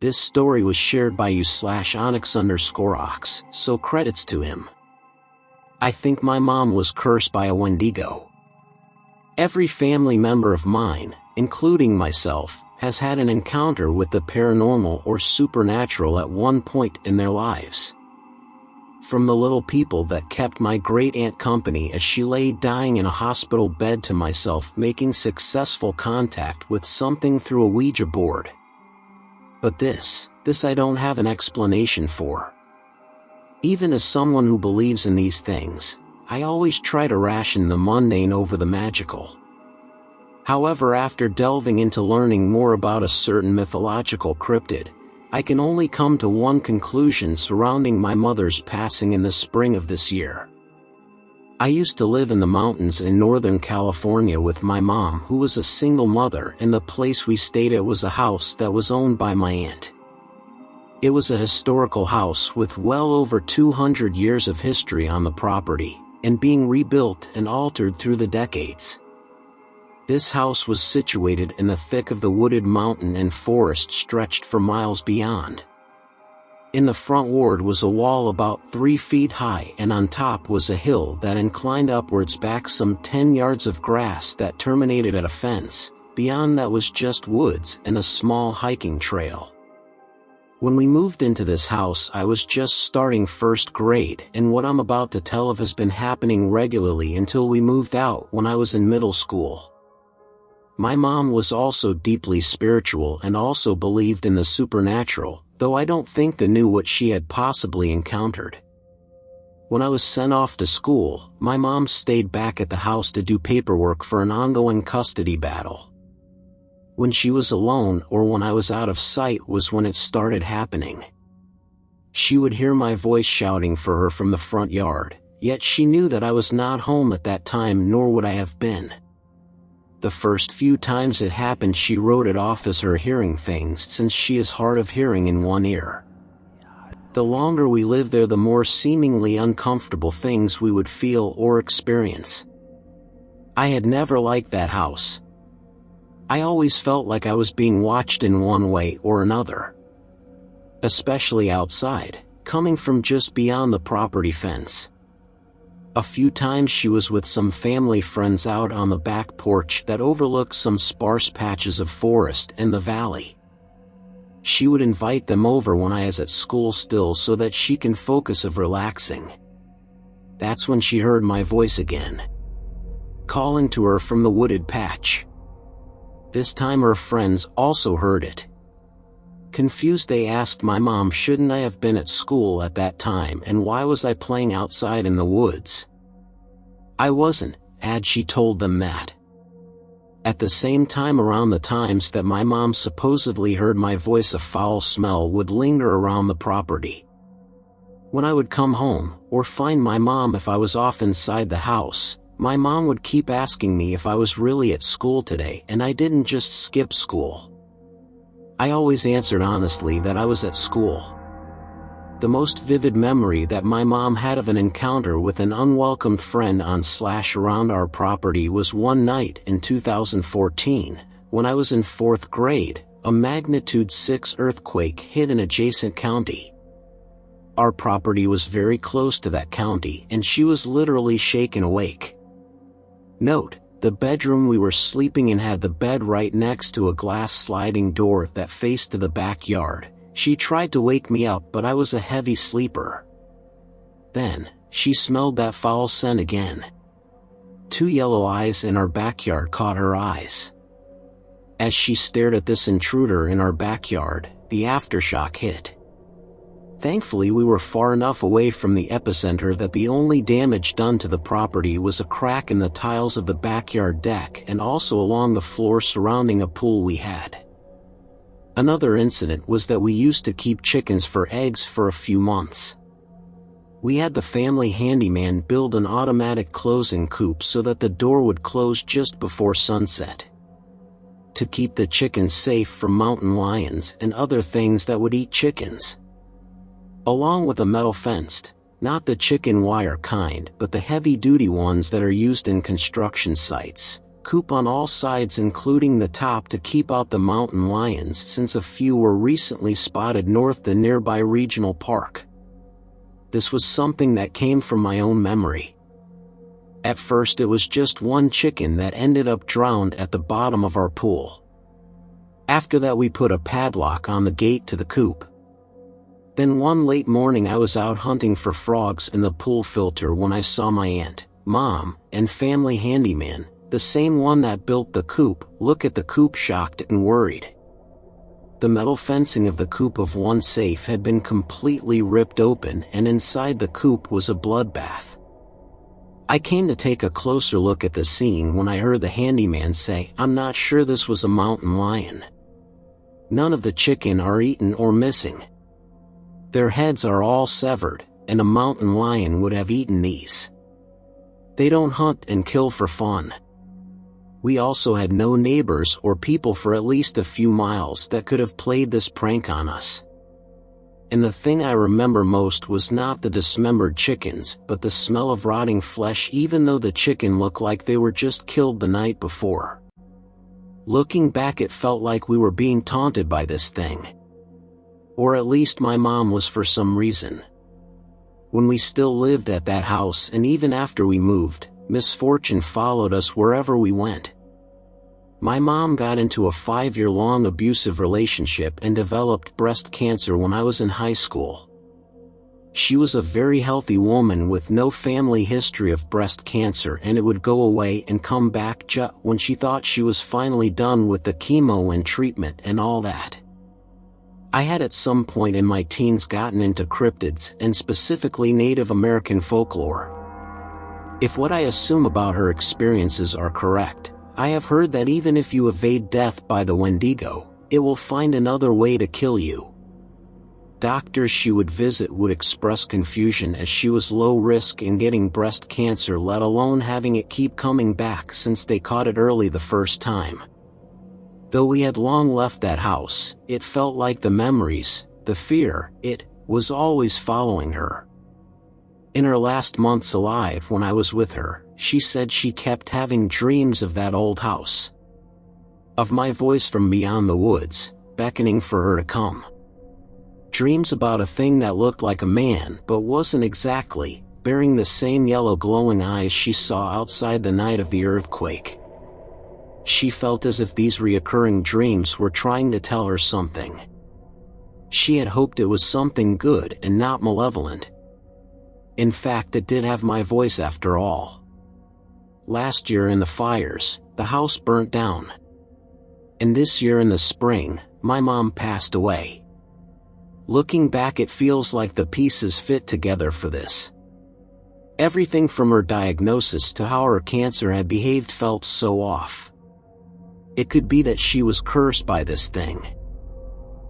This story was shared by u/onyx_ox, so credits to him. I think my mom was cursed by a Wendigo. Every family member of mine, including myself, has had an encounter with the paranormal or supernatural at one point in their lives. From the little people that kept my great-aunt company as she lay dying in a hospital bed to myself making successful contact with something through a Ouija board. But this I don't have an explanation for. Even as someone who believes in these things, I always try to ration the mundane over the magical. However, after delving into learning more about a certain mythological cryptid, I can only come to one conclusion surrounding my mother's passing in the spring of this year. I used to live in the mountains in Northern California with my mom, who was a single mother, and the place we stayed at was a house that was owned by my aunt. It was a historical house with well over 200 years of history on the property, and being rebuilt and altered through the decades. This house was situated in the thick of the wooded mountain and forest stretched for miles beyond. In the front ward was a wall about 3 feet high, and on top was a hill that inclined upwards back some 10 yards of grass that terminated at a fence. Beyond that was just woods and a small hiking trail. When we moved into this house, I was just starting first grade, and what I'm about to tell of has been happening regularly until we moved out when I was in middle school. My mom was also deeply spiritual and also believed in the supernatural, though I don't think they knew what she had possibly encountered. When I was sent off to school, my mom stayed back at the house to do paperwork for an ongoing custody battle. When she was alone or when I was out of sight was when it started happening. She would hear my voice shouting for her from the front yard, yet she knew that I was not home at that time, nor would I have been. The first few times it happened, she wrote it off as her hearing things, since she is hard of hearing in one ear. The longer we lived there, the more seemingly uncomfortable things we would feel or experience. I had never liked that house. I always felt like I was being watched in one way or another. Especially outside, coming from just beyond the property fence. A few times she was with some family friends out on the back porch that overlooked some sparse patches of forest and the valley. She would invite them over when I was at school still so that she can focus of relaxing. That's when she heard my voice again, calling to her from the wooded patch. This time her friends also heard it. Confused, they asked my mom, shouldn't I have been at school at that time, and why was I playing outside in the woods? I wasn't, had she told them that. At the same time, around the times that my mom supposedly heard my voice, a foul smell would linger around the property. When I would come home, or find my mom if I was off inside the house, my mom would keep asking me if I was really at school today and I didn't just skip school. I always answered honestly that I was at school. The most vivid memory that my mom had of an encounter with an unwelcomed friend on/around our property was one night in 2014, when I was in 4th grade, a magnitude 6 earthquake hit an adjacent county. Our property was very close to that county, and she was literally shaken awake. Note, the bedroom we were sleeping in had the bed right next to a glass sliding door that faced to the backyard. She tried to wake me up, but I was a heavy sleeper. Then, she smelled that foul scent again. 2 yellow eyes in our backyard caught her eyes. As she stared at this intruder in our backyard, the aftershock hit. Thankfully, we were far enough away from the epicenter that the only damage done to the property was a crack in the tiles of the backyard deck and also along the floor surrounding a pool we had. Another incident was that we used to keep chickens for eggs for a few months. We had the family handyman build an automatic closing coop so that the door would close just before sunset, to keep the chickens safe from mountain lions and other things that would eat chickens. Along with a metal fenced, not the chicken wire kind but the heavy-duty ones that are used in construction sites, coop on all sides including the top to keep out the mountain lions since a few were recently spotted north the nearby regional park. This was something that came from my own memory. At first it was just one chicken that ended up drowned at the bottom of our pool. After that we put a padlock on the gate to the coop. Then one late morning I was out hunting for frogs in the pool filter when I saw my aunt, mom, and family handyman, the same one that built the coop, look at the coop shocked and worried. The metal fencing of the coop of one safe had been completely ripped open and inside the coop was a bloodbath. I came to take a closer look at the scene when I heard the handyman say, "I'm not sure this was a mountain lion. None of the chicken are eaten or missing. Their heads are all severed, and a mountain lion would have eaten these. They don't hunt and kill for fun." We also had no neighbors or people for at least a few miles that could have played this prank on us. And the thing I remember most was not the dismembered chickens, but the smell of rotting flesh even though the chicken looked like they were just killed the night before. Looking back it felt like we were being taunted by this thing. Or at least my mom was for some reason. When we still lived at that house and even after we moved, misfortune followed us wherever we went. My mom got into a 5-year-long abusive relationship and developed breast cancer when I was in high school. She was a very healthy woman with no family history of breast cancer and it would go away and come back just when she thought she was finally done with the chemo and treatment and all that. I had at some point in my teens gotten into cryptids and specifically Native American folklore. If what I assume about her experiences are correct, I have heard that even if you evade death by the Wendigo, it will find another way to kill you. Doctors she would visit would express confusion as she was low risk in getting breast cancer, let alone having it keep coming back since they caught it early the first time. Though we had long left that house, it felt like the memories, the fear, it was always following her. In her last months alive when I was with her, she said she kept having dreams of that old house. Of my voice from beyond the woods, beckoning for her to come. Dreams about a thing that looked like a man but wasn't exactly, bearing the same yellow glowing eyes she saw outside the night of the earthquake. She felt as if these reoccurring dreams were trying to tell her something. She had hoped it was something good and not malevolent. In fact, it did have my voice after all. Last year in the fires, the house burnt down. And this year in the spring, my mom passed away. Looking back it feels like the pieces fit together for this. Everything from her diagnosis to how her cancer had behaved felt so off. It could be that she was cursed by this thing.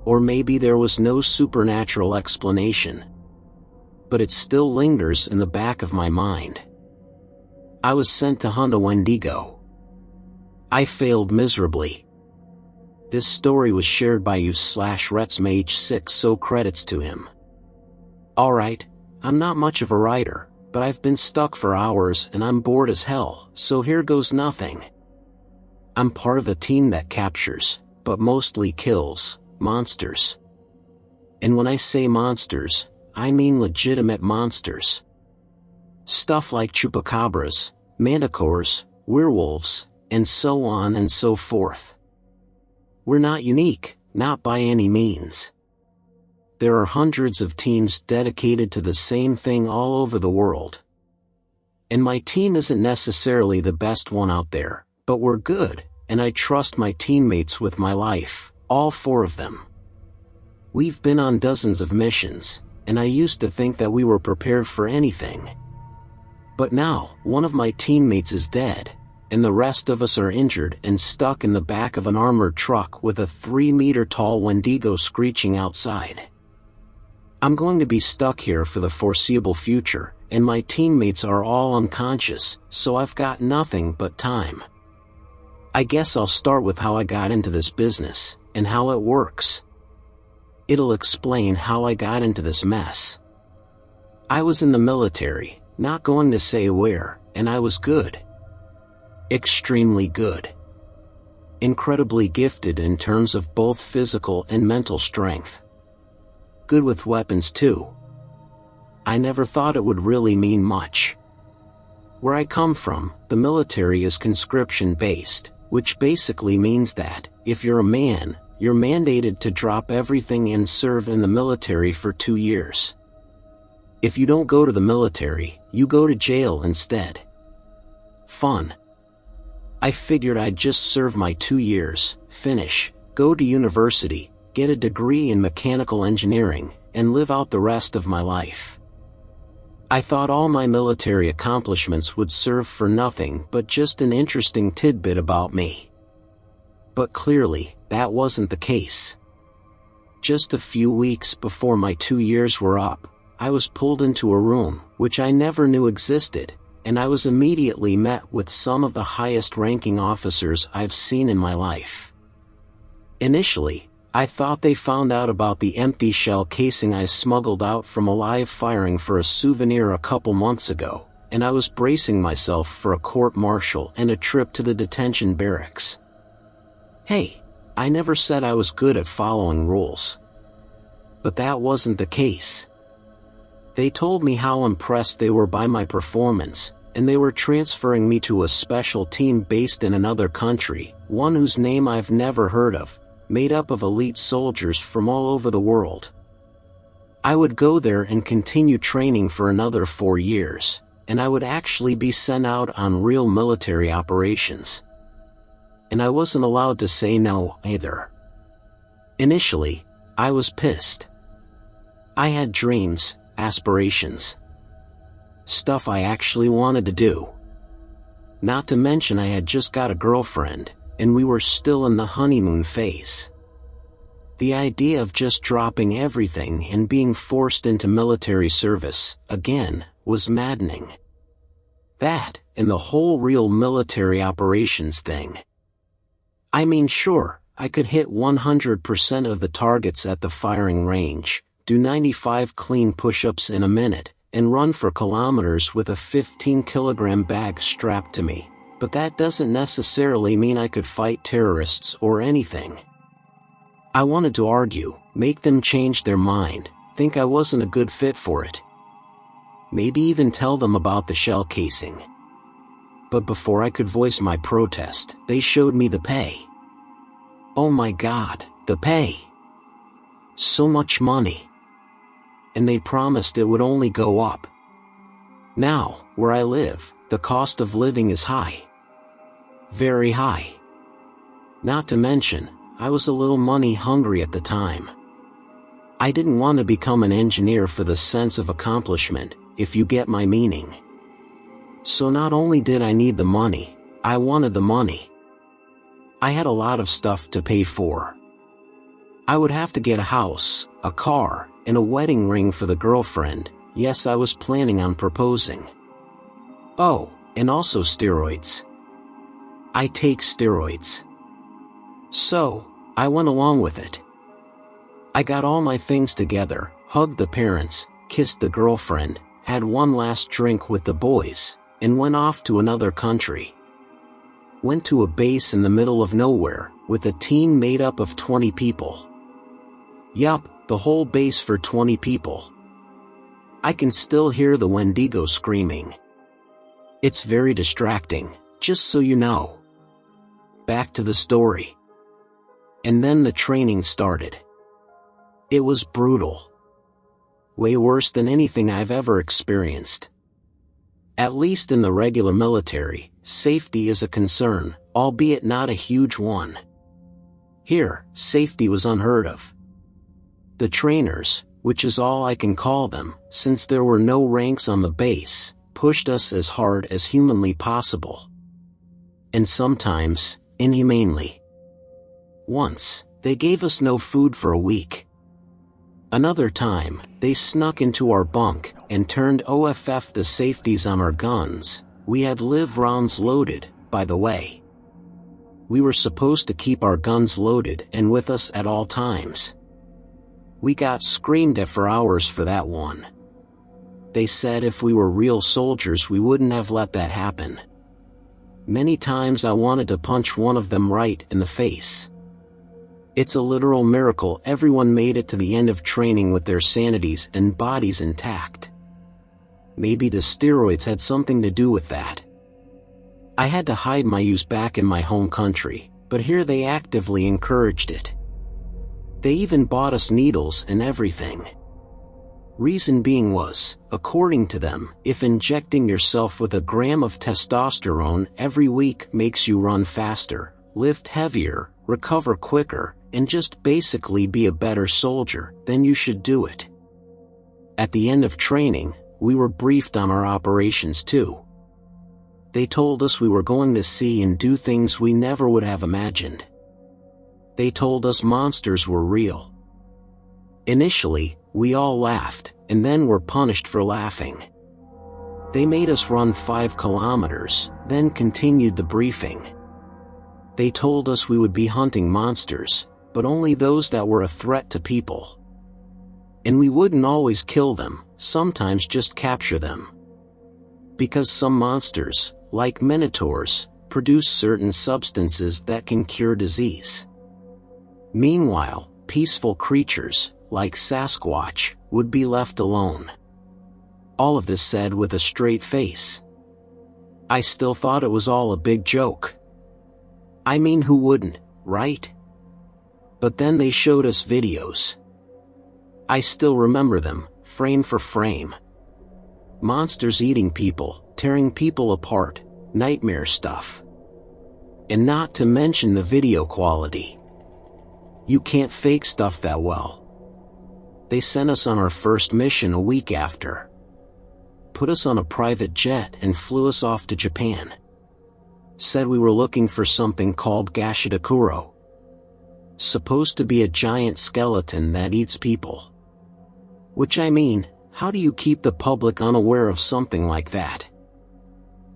Or maybe there was no supernatural explanation. But it still lingers in the back of my mind. I was sent to hunt a Wendigo. I failed miserably. This story was shared by you/Retsmage6, so credits to him. Alright, I'm not much of a writer, but I've been stuck for hours and I'm bored as hell, so here goes nothing. I'm part of a team that captures, but mostly kills, monsters. And when I say monsters, I mean legitimate monsters. Stuff like chupacabras, manticores, werewolves, and so on and so forth. We're not unique, not by any means. There are hundreds of teams dedicated to the same thing all over the world. And my team isn't necessarily the best one out there, but we're good, and I trust my teammates with my life, all 4 of them. We've been on dozens of missions, and I used to think that we were prepared for anything. But now, one of my teammates is dead, and the rest of us are injured and stuck in the back of an armored truck with a 3-meter-tall Wendigo screeching outside. I'm going to be stuck here for the foreseeable future, and my teammates are all unconscious, so I've got nothing but time. I guess I'll start with how I got into this business, and how it works. It'll explain how I got into this mess. I was in the military, not going to say where, and I was good. Extremely good. Incredibly gifted in terms of both physical and mental strength. Good with weapons too. I never thought it would really mean much. Where I come from, the military is conscription-based, which basically means that, if you're a man, you're mandated to drop everything and serve in the military for 2 years. If you don't go to the military, you go to jail instead. Fun. I figured I'd just serve my 2 years, finish, go to university, get a degree in mechanical engineering, and live out the rest of my life. I thought all my military accomplishments would serve for nothing but just an interesting tidbit about me. But clearly, that wasn't the case. Just a few weeks before my 2 years were up, I was pulled into a room, which I never knew existed, and I was immediately met with some of the highest-ranking officers I've seen in my life. Initially, I thought they found out about the empty shell casing I smuggled out from a live firing for a souvenir a couple months ago, and I was bracing myself for a court-martial and a trip to the detention barracks. Hey, I never said I was good at following rules. But that wasn't the case. They told me how impressed they were by my performance, and they were transferring me to a special team based in another country, one whose name I've never heard of, made up of elite soldiers from all over the world. I would go there and continue training for another 4 years, and I would actually be sent out on real military operations. And I wasn't allowed to say no, either. Initially, I was pissed. I had dreams, aspirations. Stuff I actually wanted to do. Not to mention I had just got a girlfriend, and we were still in the honeymoon phase. The idea of just dropping everything and being forced into military service, again, was maddening. That, and the whole real military operations thing. I mean, sure, I could hit 100% of the targets at the firing range, do 95 clean push-ups in a minute, and run for kilometers with a 15-kilogram bag strapped to me, but that doesn't necessarily mean I could fight terrorists or anything. I wanted to argue, make them change their mind, think I wasn't a good fit for it. Maybe even tell them about the shell casing. But before I could voice my protest, they showed me the pay. Oh my God, the pay! So much money. And they promised it would only go up. Now, where I live, the cost of living is high. Very high. Not to mention, I was a little money hungry at the time. I didn't want to become an engineer for the sense of accomplishment, if you get my meaning. So not only did I need the money, I wanted the money. I had a lot of stuff to pay for. I would have to get a house, a car, and a wedding ring for the girlfriend. Yes, I was planning on proposing. Oh, and also steroids. I take steroids. So, I went along with it. I got all my things together, hugged the parents, kissed the girlfriend, had one last drink with the boys, and went off to another country. Went to a base in the middle of nowhere, with a team made up of 20 people. Yup, the whole base for 20 people. I can still hear the Wendigo screaming. It's very distracting, just so you know. Back to the story. And then the training started. It was brutal. Way worse than anything I've ever experienced. At least in the regular military, safety is a concern, albeit not a huge one. Here, safety was unheard of. The trainers, which is all I can call them, since there were no ranks on the base, pushed us as hard as humanly possible. And sometimes, inhumanely. Once, they gave us no food for a week. Another time, they snuck into our bunk and turned off the safeties on our guns. We had live rounds loaded, by the way. We were supposed to keep our guns loaded and with us at all times. We got screamed at for hours for that one. They said if we were real soldiers we wouldn't have let that happen. Many times I wanted to punch one of them right in the face. It's a literal miracle everyone made it to the end of training with their sanities and bodies intact. Maybe the steroids had something to do with that. I had to hide my use back in my home country, but here they actively encouraged it. They even bought us needles and everything. Reason being was, according to them, if injecting yourself with a gram of testosterone every week makes you run faster, lift heavier, recover quicker, and just basically be a better soldier, then you should do it. At the end of training, we were briefed on our operations too. They told us we were going to see and do things we never would have imagined. They told us monsters were real. Initially, we all laughed, and then were punished for laughing. They made us run 5 kilometers, then continued the briefing. They told us we would be hunting monsters, but only those that were a threat to people. And we wouldn't always kill them, sometimes just capture them. Because some monsters, like minotaurs, produce certain substances that can cure disease. Meanwhile, peaceful creatures, like Sasquatch, would be left alone. All of this said with a straight face. I still thought it was all a big joke. I mean, who wouldn't, right? But then they showed us videos. I still remember them, frame for frame. Monsters eating people, tearing people apart, nightmare stuff. And not to mention the video quality. You can't fake stuff that well. They sent us on our first mission a week after. Put us on a private jet and flew us off to Japan. Said we were looking for something called Gashidakuro. Supposed to be a giant skeleton that eats people. Which I mean, how do you keep the public unaware of something like that?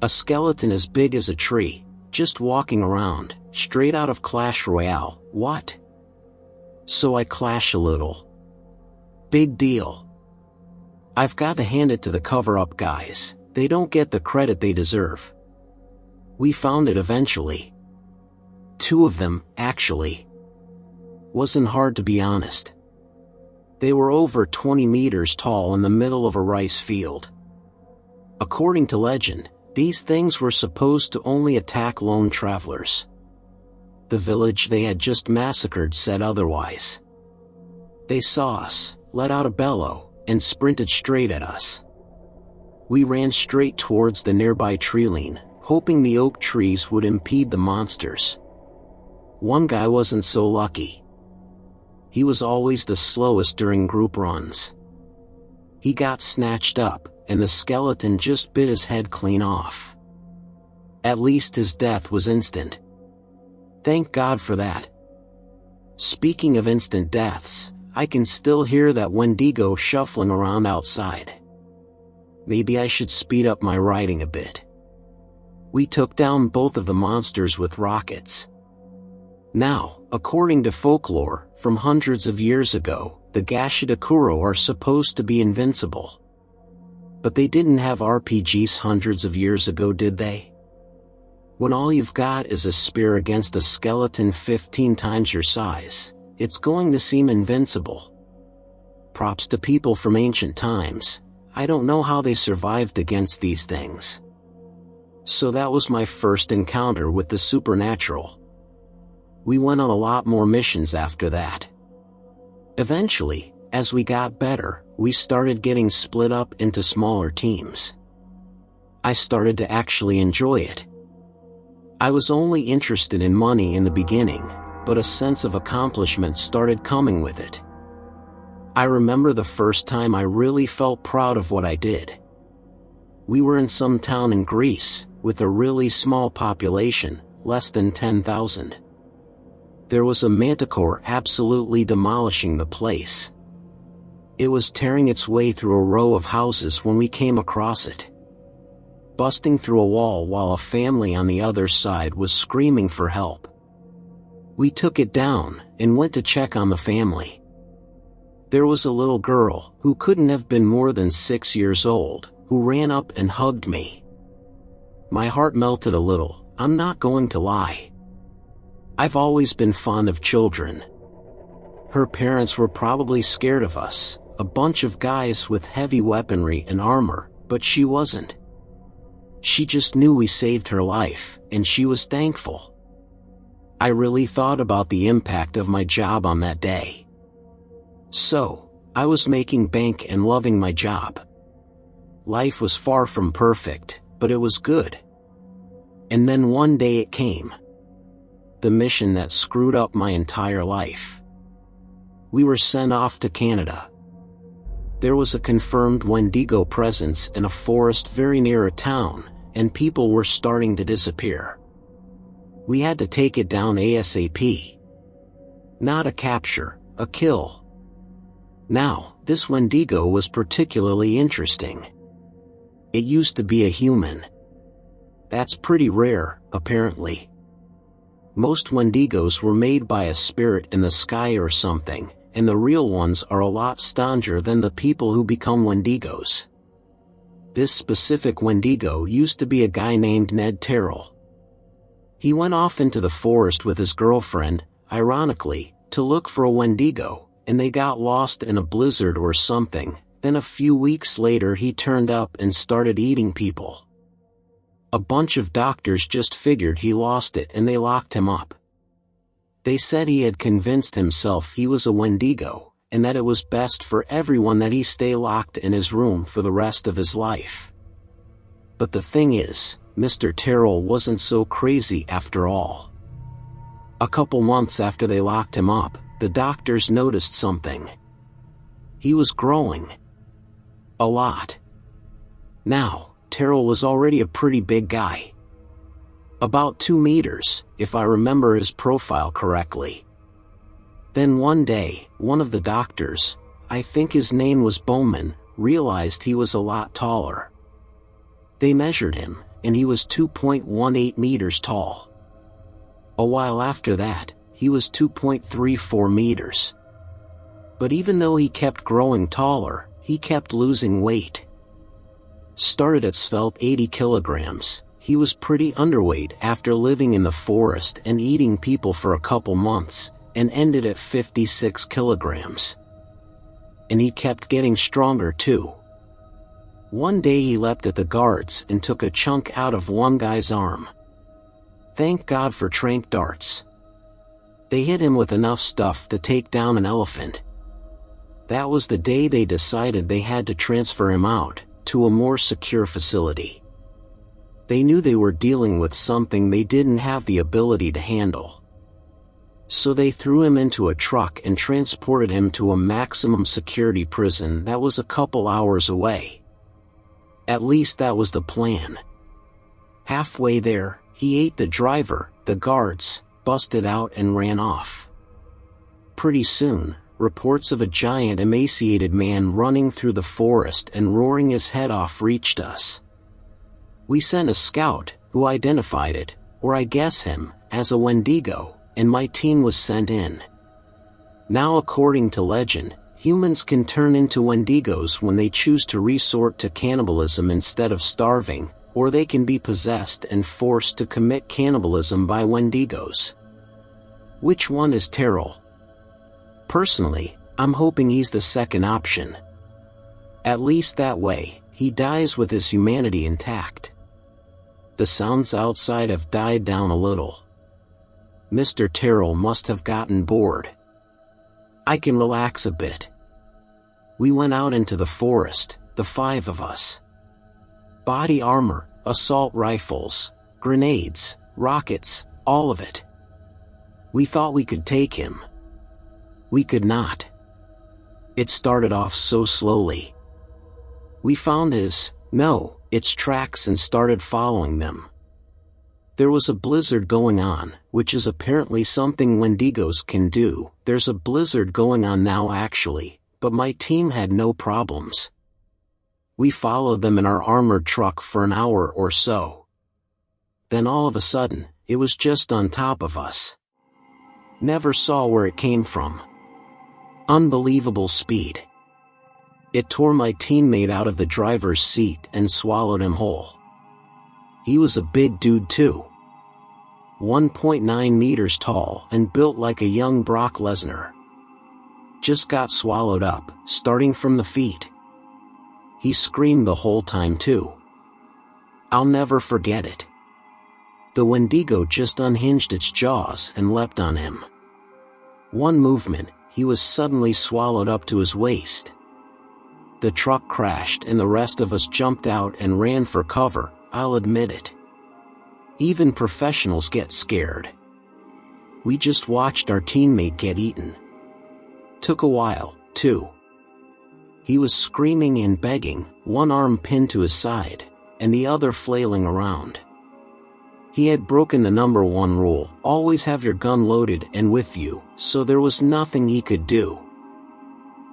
A skeleton as big as a tree, just walking around, straight out of Clash Royale, what? So I clash a little. Big deal. I've got to hand it to the cover-up guys, they don't get the credit they deserve. We found it eventually. 2 of them, actually. Wasn't hard to be honest. They were over 20 meters tall in the middle of a rice field. According to legend, these things were supposed to only attack lone travelers. The village they had just massacred said otherwise. They saw us, let out a bellow, and sprinted straight at us. We ran straight towards the nearby tree line, hoping the oak trees would impede the monsters. One guy wasn't so lucky. He was always the slowest during group runs. He got snatched up, and the skeleton just bit his head clean off. At least his death was instant. Thank God for that. Speaking of instant deaths, I can still hear that Wendigo shuffling around outside. Maybe I should speed up my riding a bit. We took down both of the monsters with rockets. Now, according to folklore, from hundreds of years ago, the Gashidakuro are supposed to be invincible. But they didn't have RPGs hundreds of years ago, did they? When all you've got is a spear against a skeleton 15 times your size, it's going to seem invincible. Props to people from ancient times. I don't know how they survived against these things. So that was my first encounter with the supernatural. We went on a lot more missions after that. Eventually, as we got better, we started getting split up into smaller teams. I started to actually enjoy it. I was only interested in money in the beginning, but a sense of accomplishment started coming with it. I remember the first time I really felt proud of what I did. We were in some town in Greece, with a really small population, less than 10,000. There was a manticore absolutely demolishing the place. It was tearing its way through a row of houses when we came across it. Busting through a wall while a family on the other side was screaming for help. We took it down, and went to check on the family. There was a little girl, who couldn't have been more than 6 years old, who ran up and hugged me. My heart melted a little, I'm not going to lie. I've always been fond of children. Her parents were probably scared of us, a bunch of guys with heavy weaponry and armor, but she wasn't. She just knew we saved her life, and she was thankful. I really thought about the impact of my job on that day. So, I was making bank and loving my job. Life was far from perfect, but it was good. And then one day it came. The mission that screwed up my entire life. We were sent off to Canada. There was a confirmed Wendigo presence in a forest very near a town, and people were starting to disappear. We had to take it down ASAP. Not a capture, a kill. Now, this Wendigo was particularly interesting. It used to be a human. That's pretty rare, apparently. Most Wendigos were made by a spirit in the sky or something, and the real ones are a lot stauncher than the people who become Wendigos. This specific Wendigo used to be a guy named Ned Terrell. He went off into the forest with his girlfriend, ironically, to look for a Wendigo, and they got lost in a blizzard or something. Then a few weeks later he turned up and started eating people. A bunch of doctors just figured he lost it and they locked him up. They said he had convinced himself he was a Wendigo, and that it was best for everyone that he stay locked in his room for the rest of his life. But the thing is, Mr. Terrell wasn't so crazy after all. A couple months after they locked him up, the doctors noticed something. He was growing. A lot. Now, Terrell was already a pretty big guy. About 2 meters, if I remember his profile correctly. Then one day, one of the doctors, I think his name was Bowman, realized he was a lot taller. They measured him, and he was 2.18 meters tall. A while after that, he was 2.34 meters. But even though he kept growing taller, he kept losing weight. Started at svelte 80 kilograms. He was pretty underweight after living in the forest and eating people for a couple months, and ended at 56 kilograms. And he kept getting stronger too. One day he leapt at the guards and took a chunk out of one guy's arm. Thank God for tranq darts. They hit him with enough stuff to take down an elephant. That was the day they decided they had to transfer him out to a more secure facility. They knew they were dealing with something they didn't have the ability to handle. So they threw him into a truck and transported him to a maximum security prison that was a couple hours away. At least that was the plan. Halfway there, he ate the driver, the guards, busted out and ran off. Pretty soon, reports of a giant emaciated man running through the forest and roaring his head off reached us. We sent a scout, who identified it, or I guess him, as a Wendigo, and my team was sent in. Now according to legend, humans can turn into Wendigos when they choose to resort to cannibalism instead of starving, or they can be possessed and forced to commit cannibalism by Wendigos. Which one is Terrell? Personally, I'm hoping he's the second option. At least that way, he dies with his humanity intact. The sounds outside have died down a little. Mr. Terrell must have gotten bored. I can relax a bit. We went out into the forest, the 5 of us. Body armor, assault rifles, grenades, rockets, all of it. We thought we could take him. We could not. It started off so slowly. We found its tracks and started following them. There was a blizzard going on, which is apparently something Wendigos can do. There's a blizzard going on now actually, but my team had no problems. We followed them in our armored truck for an hour or so. Then all of a sudden, it was just on top of us. Never saw where it came from. Unbelievable speed. It tore my teammate out of the driver's seat and swallowed him whole. He was a big dude too. 1.9 meters tall and built like a young Brock Lesnar. Just got swallowed up, starting from the feet. He screamed the whole time too. I'll never forget it. The Wendigo just unhinged its jaws and leapt on him. One movement, he was suddenly swallowed up to his waist. The truck crashed and the rest of us jumped out and ran for cover, I'll admit it. Even professionals get scared. We just watched our teammate get eaten. Took a while, too. He was screaming and begging, one arm pinned to his side, and the other flailing around. He had broken the #1 rule, always have your gun loaded and with you, so there was nothing he could do.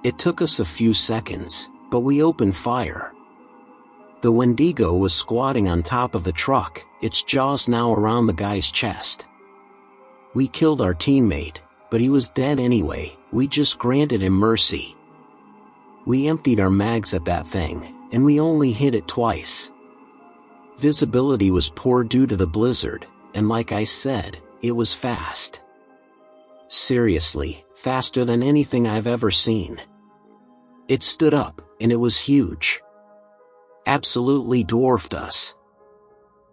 It took us a few seconds, but we opened fire. The Wendigo was squatting on top of the truck, its jaws now around the guy's chest. We killed our teammate, but he was dead anyway, we just granted him mercy. We emptied our mags at that thing, and we only hit it twice. Visibility was poor due to the blizzard, and like I said, it was fast. Seriously, faster than anything I've ever seen. It stood up, and it was huge. Absolutely dwarfed us.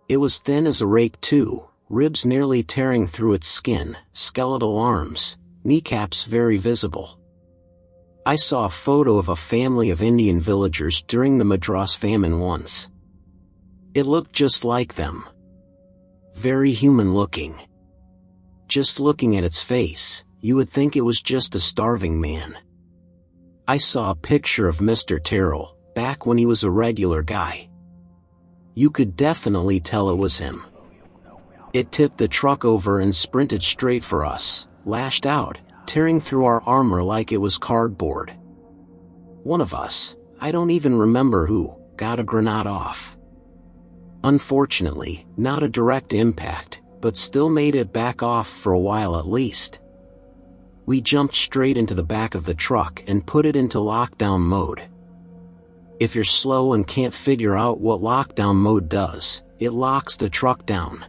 It was thin as a rake too, ribs nearly tearing through its skin, skeletal arms, kneecaps very visible. I saw a photo of a family of Indian villagers during the Madras famine once. It looked just like them. Very human looking. Just looking at its face, you would think it was just a starving man. I saw a picture of Mr. Terrell, back when he was a regular guy. You could definitely tell it was him. It tipped the truck over and sprinted straight for us, lashed out, tearing through our armor like it was cardboard. One of us, I don't even remember who, got a grenade off. Unfortunately, not a direct impact, but still made it back off for a while at least. We jumped straight into the back of the truck and put it into lockdown mode. If you're slow and can't figure out what lockdown mode does, it locks the truck down.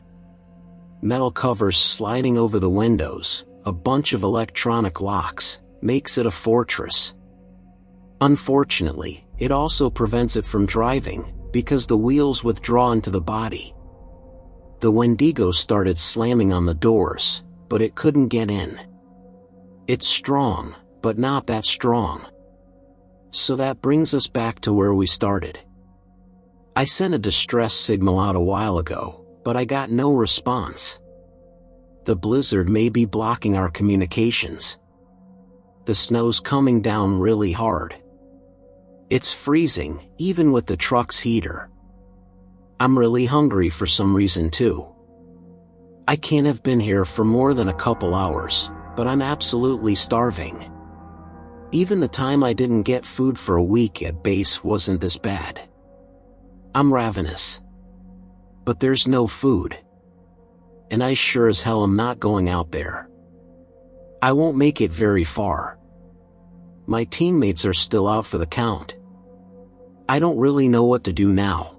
Metal covers sliding over the windows, a bunch of electronic locks, makes it a fortress. Unfortunately, it also prevents it from driving, because the wheels withdraw into the body. The Wendigo started slamming on the doors, but it couldn't get in. It's strong, but not that strong. So that brings us back to where we started. I sent a distress signal out a while ago, but I got no response. The blizzard may be blocking our communications. The snow's coming down really hard. It's freezing, even with the truck's heater. I'm really hungry for some reason too. I can't have been here for more than a couple hours, but I'm absolutely starving. Even the time I didn't get food for a week at base wasn't this bad. I'm ravenous. But there's no food. And I sure as hell am not going out there. I won't make it very far. My teammates are still out for the count. I don't really know what to do now.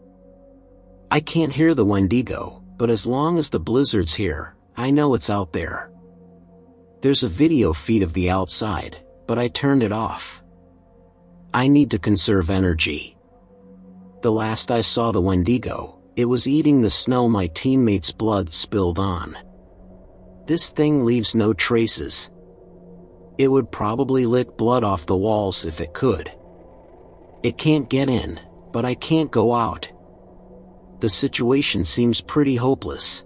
I can't hear the Wendigo, but as long as the blizzard's here, I know it's out there. There's a video feed of the outside, but I turned it off. I need to conserve energy. The last I saw the Wendigo, it was eating the snow my teammates' blood spilled on. This thing leaves no traces. It would probably lick blood off the walls if it could. It can't get in, but I can't go out. The situation seems pretty hopeless.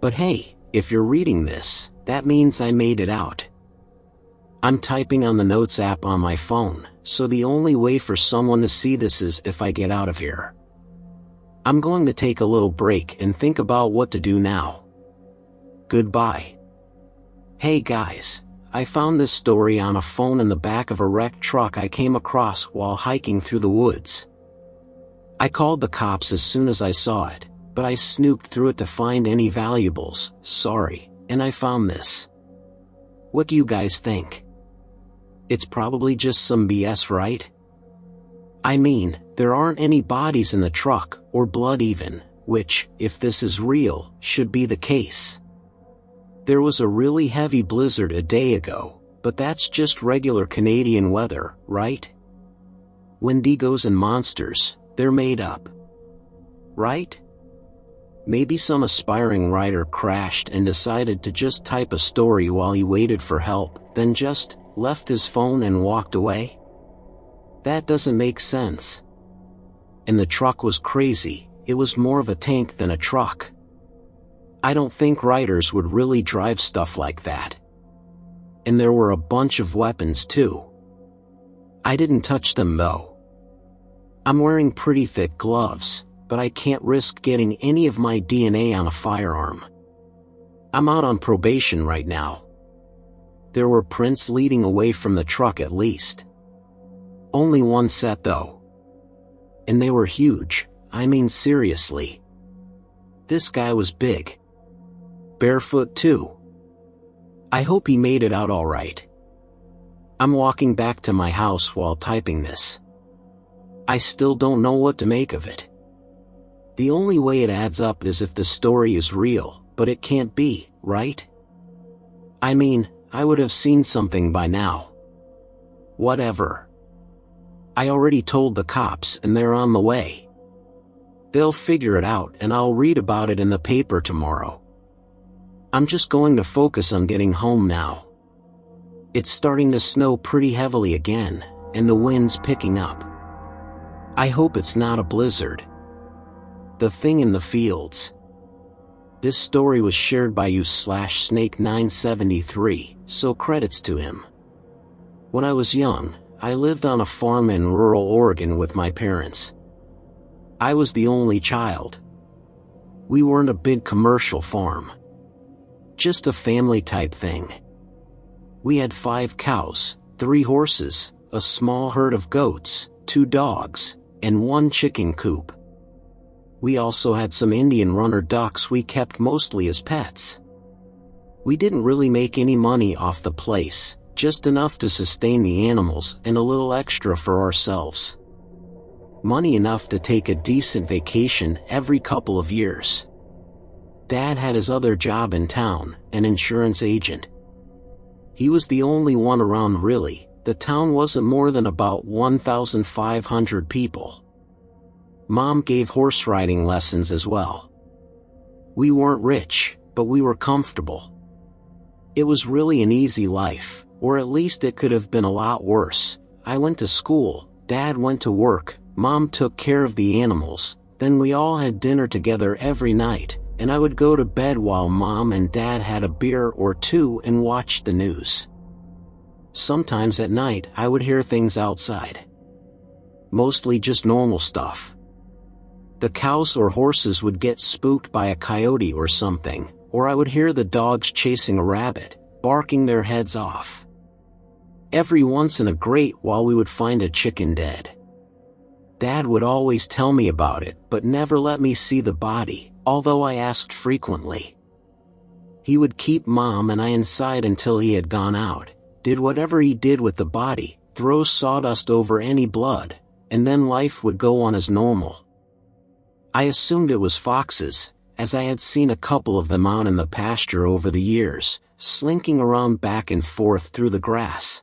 But hey, if you're reading this, that means I made it out. I'm typing on the Notes app on my phone, so the only way for someone to see this is if I get out of here. I'm going to take a little break and think about what to do now. Goodbye. Hey guys, I found this story on a phone in the back of a wrecked truck I came across while hiking through the woods. I called the cops as soon as I saw it, but I snooped through it to find any valuables, sorry, and I found this. What do you guys think? It's probably just some BS, right? I mean, there aren't any bodies in the truck, or blood even, which, if this is real, should be the case. There was a really heavy blizzard a day ago, but that's just regular Canadian weather, right? Wendigos and monsters, they're made up. Right? Maybe some aspiring writer crashed and decided to just type a story while he waited for help, then just left his phone and walked away? That doesn't make sense. And the truck was crazy, it was more of a tank than a truck. I don't think writers would really drive stuff like that. And there were a bunch of weapons too. I didn't touch them though. I'm wearing pretty thick gloves, but I can't risk getting any of my DNA on a firearm. I'm out on probation right now. There were prints leading away from the truck at least. Only one set though. And they were huge, I mean seriously. This guy was big. Barefoot too. I hope he made it out all right. I'm walking back to my house while typing this. I still don't know what to make of it. The only way it adds up is if the story is real, but it can't be, right? I mean, I would have seen something by now. Whatever. I already told the cops and they're on the way. They'll figure it out and I'll read about it in the paper tomorrow. I'm just going to focus on getting home now. It's starting to snow pretty heavily again, and the wind's picking up. I hope it's not a blizzard. The thing in the fields. This story was shared by you/Snake973, so credits to him. When I was young, I lived on a farm in rural Oregon with my parents. I was the only child. We weren't a big commercial farm. Just a family type thing. We had 5 cows, 3 horses, a small herd of goats, 2 dogs, and 1 chicken coop. We also had some Indian runner ducks we kept mostly as pets. We didn't really make any money off the place, just enough to sustain the animals and a little extra for ourselves. Money enough to take a decent vacation every couple of years. Dad had his other job in town, an insurance agent. He was the only one around really. The town wasn't more than about 1,500 people. Mom gave horse riding lessons as well. We weren't rich, but we were comfortable. It was really an easy life, or at least it could have been a lot worse. I went to school, Dad went to work, Mom took care of the animals, then we all had dinner together every night, and I would go to bed while Mom and Dad had a beer or 2 and watched the news. Sometimes at night I would hear things outside. Mostly just normal stuff. The cows or horses would get spooked by a coyote or something, or I would hear the dogs chasing a rabbit, barking their heads off. Every once in a great while we would find a chicken dead. Dad would always tell me about it but never let me see the body, although I asked frequently. He would keep Mom and I inside until he had gone out, did whatever he did with the body, throw sawdust over any blood, and then life would go on as normal. I assumed it was foxes, as I had seen a couple of them out in the pasture over the years, slinking around back and forth through the grass.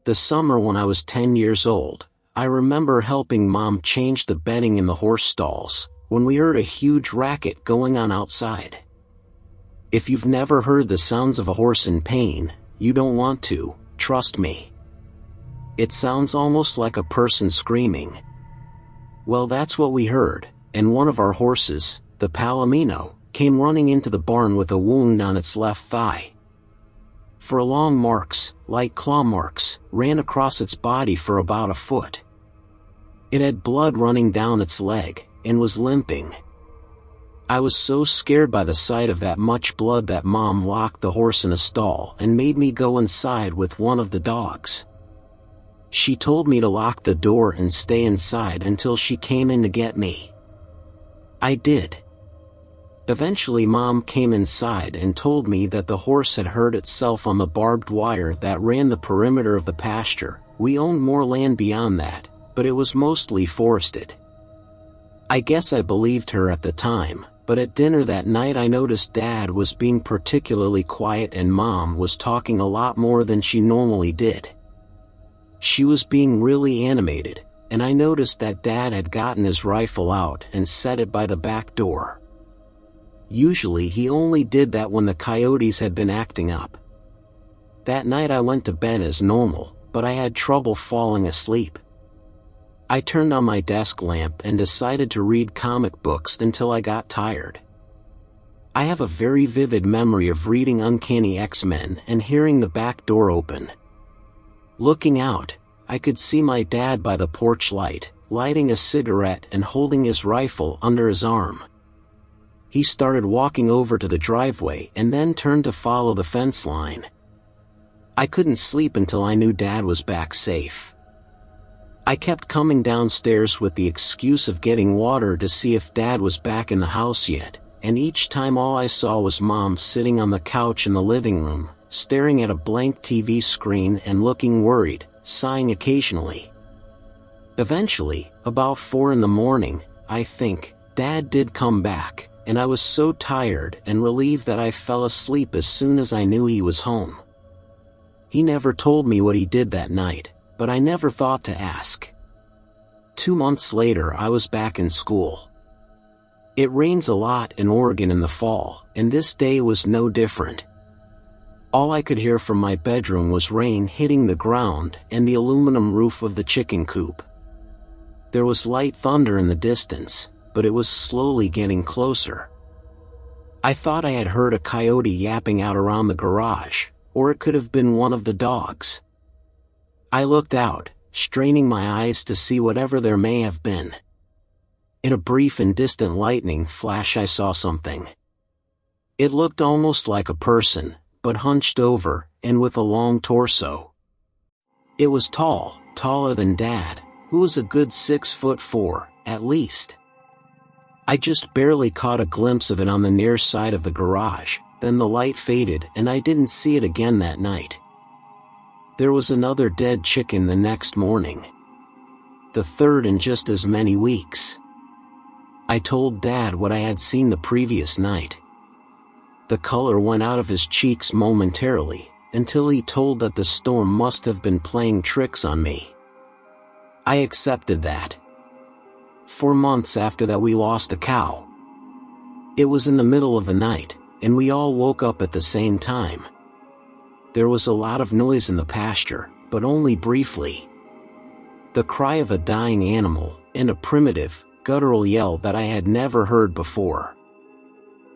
The summer when I was 10 years old, I remember helping Mom change the bedding in the horse stalls, when we heard a huge racket going on outside. If you've never heard the sounds of a horse in pain, you don't want to, trust me. It sounds almost like a person screaming. Well, that's what we heard, and one of our horses, the Palomino, came running into the barn with a wound on its left thigh. For long marks, like claw marks, ran across its body for about a foot. It had blood running down its leg, and was limping. I was so scared by the sight of that much blood that Mom locked the horse in a stall and made me go inside with one of the dogs. She told me to lock the door and stay inside until she came in to get me. I did. Eventually Mom came inside and told me that the horse had hurt itself on the barbed wire that ran the perimeter of the pasture. We owned more land beyond that, but it was mostly forested. I guess I believed her at the time, but at dinner that night I noticed Dad was being particularly quiet and Mom was talking a lot more than she normally did. She was being really animated, and I noticed that Dad had gotten his rifle out and set it by the back door. Usually he only did that when the coyotes had been acting up. That night I went to bed as normal, but I had trouble falling asleep. I turned on my desk lamp and decided to read comic books until I got tired. I have a very vivid memory of reading Uncanny X-Men and hearing the back door open. Looking out, I could see my dad by the porch light, lighting a cigarette and holding his rifle under his arm. He started walking over to the driveway and then turned to follow the fence line. I couldn't sleep until I knew Dad was back safe. I kept coming downstairs with the excuse of getting water to see if Dad was back in the house yet, and each time all I saw was Mom sitting on the couch in the living room, staring at a blank TV screen and looking worried, sighing occasionally. Eventually, about 4 a.m, I think, Dad did come back, and I was so tired and relieved that I fell asleep as soon as I knew he was home. He never told me what he did that night, but I never thought to ask. 2 months later I was back in school. It rains a lot in Oregon in the fall, and this day was no different. All I could hear from my bedroom was rain hitting the ground and the aluminum roof of the chicken coop. There was light thunder in the distance, but it was slowly getting closer. I thought I had heard a coyote yapping out around the garage, or it could have been one of the dogs. I looked out, straining my eyes to see whatever there may have been. In a brief and distant lightning flash I saw something. It looked almost like a person, but hunched over, and with a long torso. It was tall, taller than Dad, who was a good 6'4", at least. I just barely caught a glimpse of it on the near side of the garage, then the light faded and I didn't see it again that night. There was another dead chicken the next morning. The third in just as many weeks. I told Dad what I had seen the previous night. The color went out of his cheeks momentarily, until he told that the storm must have been playing tricks on me. I accepted that. 4 months after that we lost a cow. It was in the middle of the night, and we all woke up at the same time. There was a lot of noise in the pasture, but only briefly. The cry of a dying animal, and a primitive, guttural yell that I had never heard before.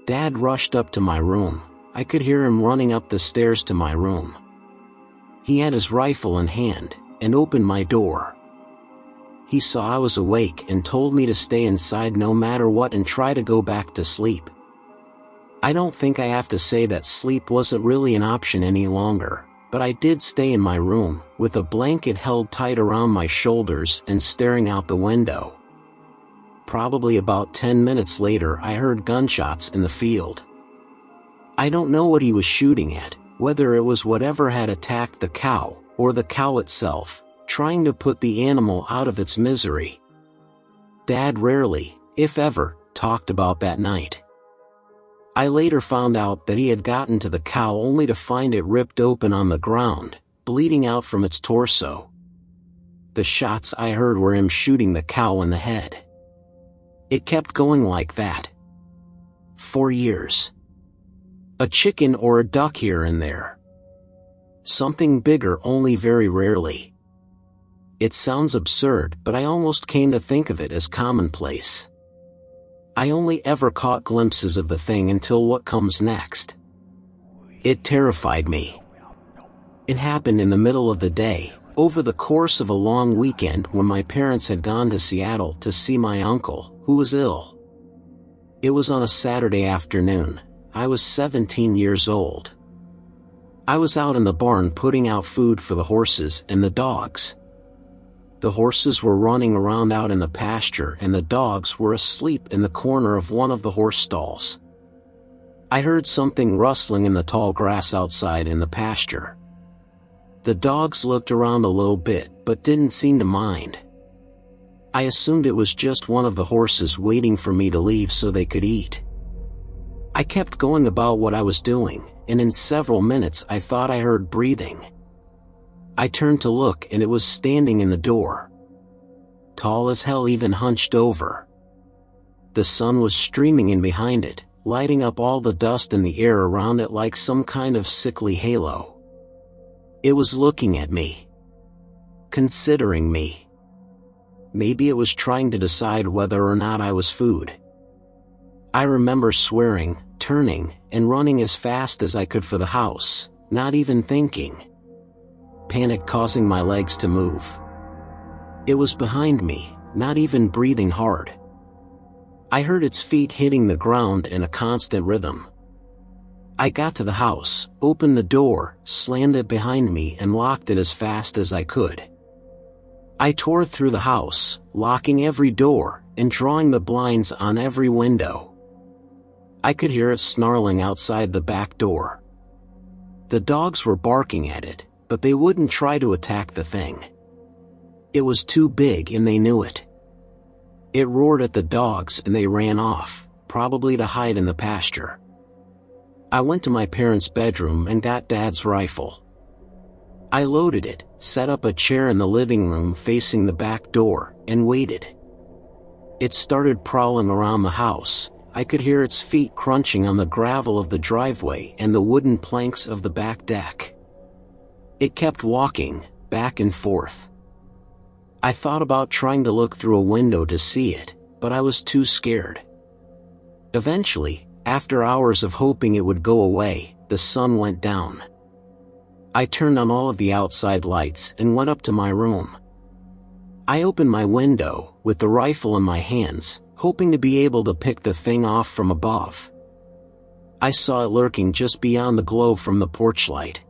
Dad rushed up to my room. I could hear him running up the stairs to my room. He had his rifle in hand, and opened my door. He saw I was awake and told me to stay inside no matter what and try to go back to sleep. I don't think I have to say that sleep wasn't really an option any longer, but I did stay in my room, with a blanket held tight around my shoulders and staring out the window. Probably about 10 minutes later I heard gunshots in the field. I don't know what he was shooting at, whether it was whatever had attacked the cow, or the cow itself, trying to put the animal out of its misery. Dad rarely, if ever, talked about that night. I later found out that he had gotten to the cow only to find it ripped open on the ground, bleeding out from its torso. The shots I heard were him shooting the cow in the head. It kept going like that. 4 years. A chicken or a duck here and there. Something bigger only very rarely. It sounds absurd, but I almost came to think of it as commonplace. I only ever caught glimpses of the thing until what comes next. It terrified me. It happened in the middle of the day, over the course of a long weekend when my parents had gone to Seattle to see my uncle, who was ill. It was on a Saturday afternoon. I was 17 years old. I was out in the barn putting out food for the horses and the dogs. The horses were running around out in the pasture and the dogs were asleep in the corner of one of the horse stalls. I heard something rustling in the tall grass outside in the pasture. The dogs looked around a little bit but didn't seem to mind. I assumed it was just one of the horses waiting for me to leave so they could eat. I kept going about what I was doing, and in several minutes I thought I heard breathing. I turned to look and it was standing in the door. Tall as hell, even hunched over. The sun was streaming in behind it, lighting up all the dust in the air around it like some kind of sickly halo. It was looking at me. Considering me. Maybe it was trying to decide whether or not I was food. I remember swearing, turning, and running as fast as I could for the house, not even thinking. Panic causing my legs to move. It was behind me, not even breathing hard. I heard its feet hitting the ground in a constant rhythm. I got to the house, opened the door, slammed it behind me and locked it as fast as I could. I tore through the house, locking every door, and drawing the blinds on every window. I could hear it snarling outside the back door. The dogs were barking at it, but they wouldn't try to attack the thing. It was too big and they knew it. It roared at the dogs and they ran off, probably to hide in the pasture. I went to my parents' bedroom and got Dad's rifle. I loaded it, set up a chair in the living room facing the back door, and waited. It started prowling around the house. I could hear its feet crunching on the gravel of the driveway and the wooden planks of the back deck. It kept walking, back and forth. I thought about trying to look through a window to see it, but I was too scared. Eventually, after hours of hoping it would go away, the sun went down. I turned on all of the outside lights and went up to my room. I opened my window, with the rifle in my hands, hoping to be able to pick the thing off from above. I saw it lurking just beyond the glow from the porch light.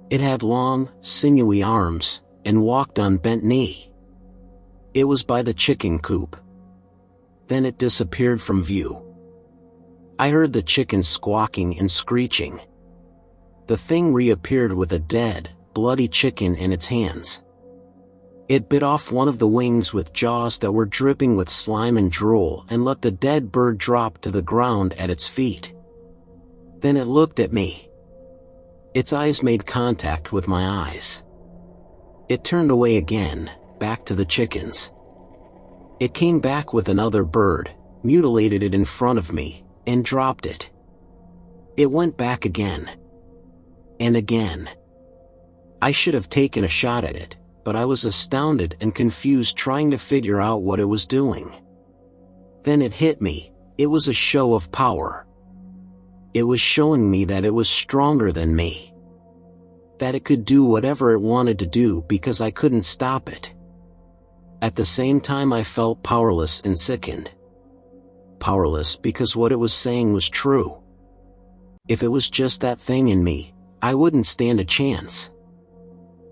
It had long, sinewy arms, and walked on bent knee. It was by the chicken coop. Then it disappeared from view. I heard the chickens squawking and screeching. The thing reappeared with a dead, bloody chicken in its hands. It bit off one of the wings with jaws that were dripping with slime and drool and let the dead bird drop to the ground at its feet. Then it looked at me. Its eyes made contact with my eyes. It turned away again, back to the chickens. It came back with another bird, mutilated it in front of me, and dropped it. It went back again. And again. I should have taken a shot at it, but I was astounded and confused trying to figure out what it was doing. Then it hit me. It was a show of power. It was showing me that it was stronger than me. That it could do whatever it wanted to do because I couldn't stop it. At the same time I felt powerless and sickened. Powerless because what it was saying was true. If it was just that thing in me, I wouldn't stand a chance.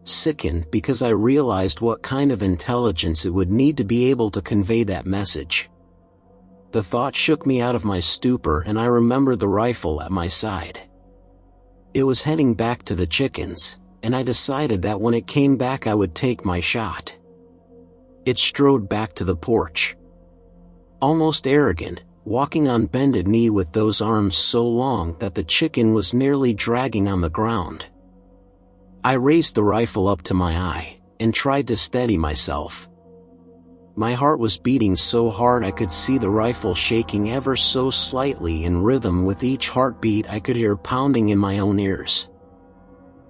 Sickened because I realized what kind of intelligence it would need to be able to convey that message. The thought shook me out of my stupor and I remembered the rifle at my side. It was heading back to the chickens, and I decided that when it came back I would take my shot. It strode back to the porch. Almost arrogant, walking on bended knee with those arms so long that the chicken was nearly dragging on the ground. I raised the rifle up to my eye, and tried to steady myself. My heart was beating so hard I could see the rifle shaking ever so slightly in rhythm with each heartbeat I could hear pounding in my own ears.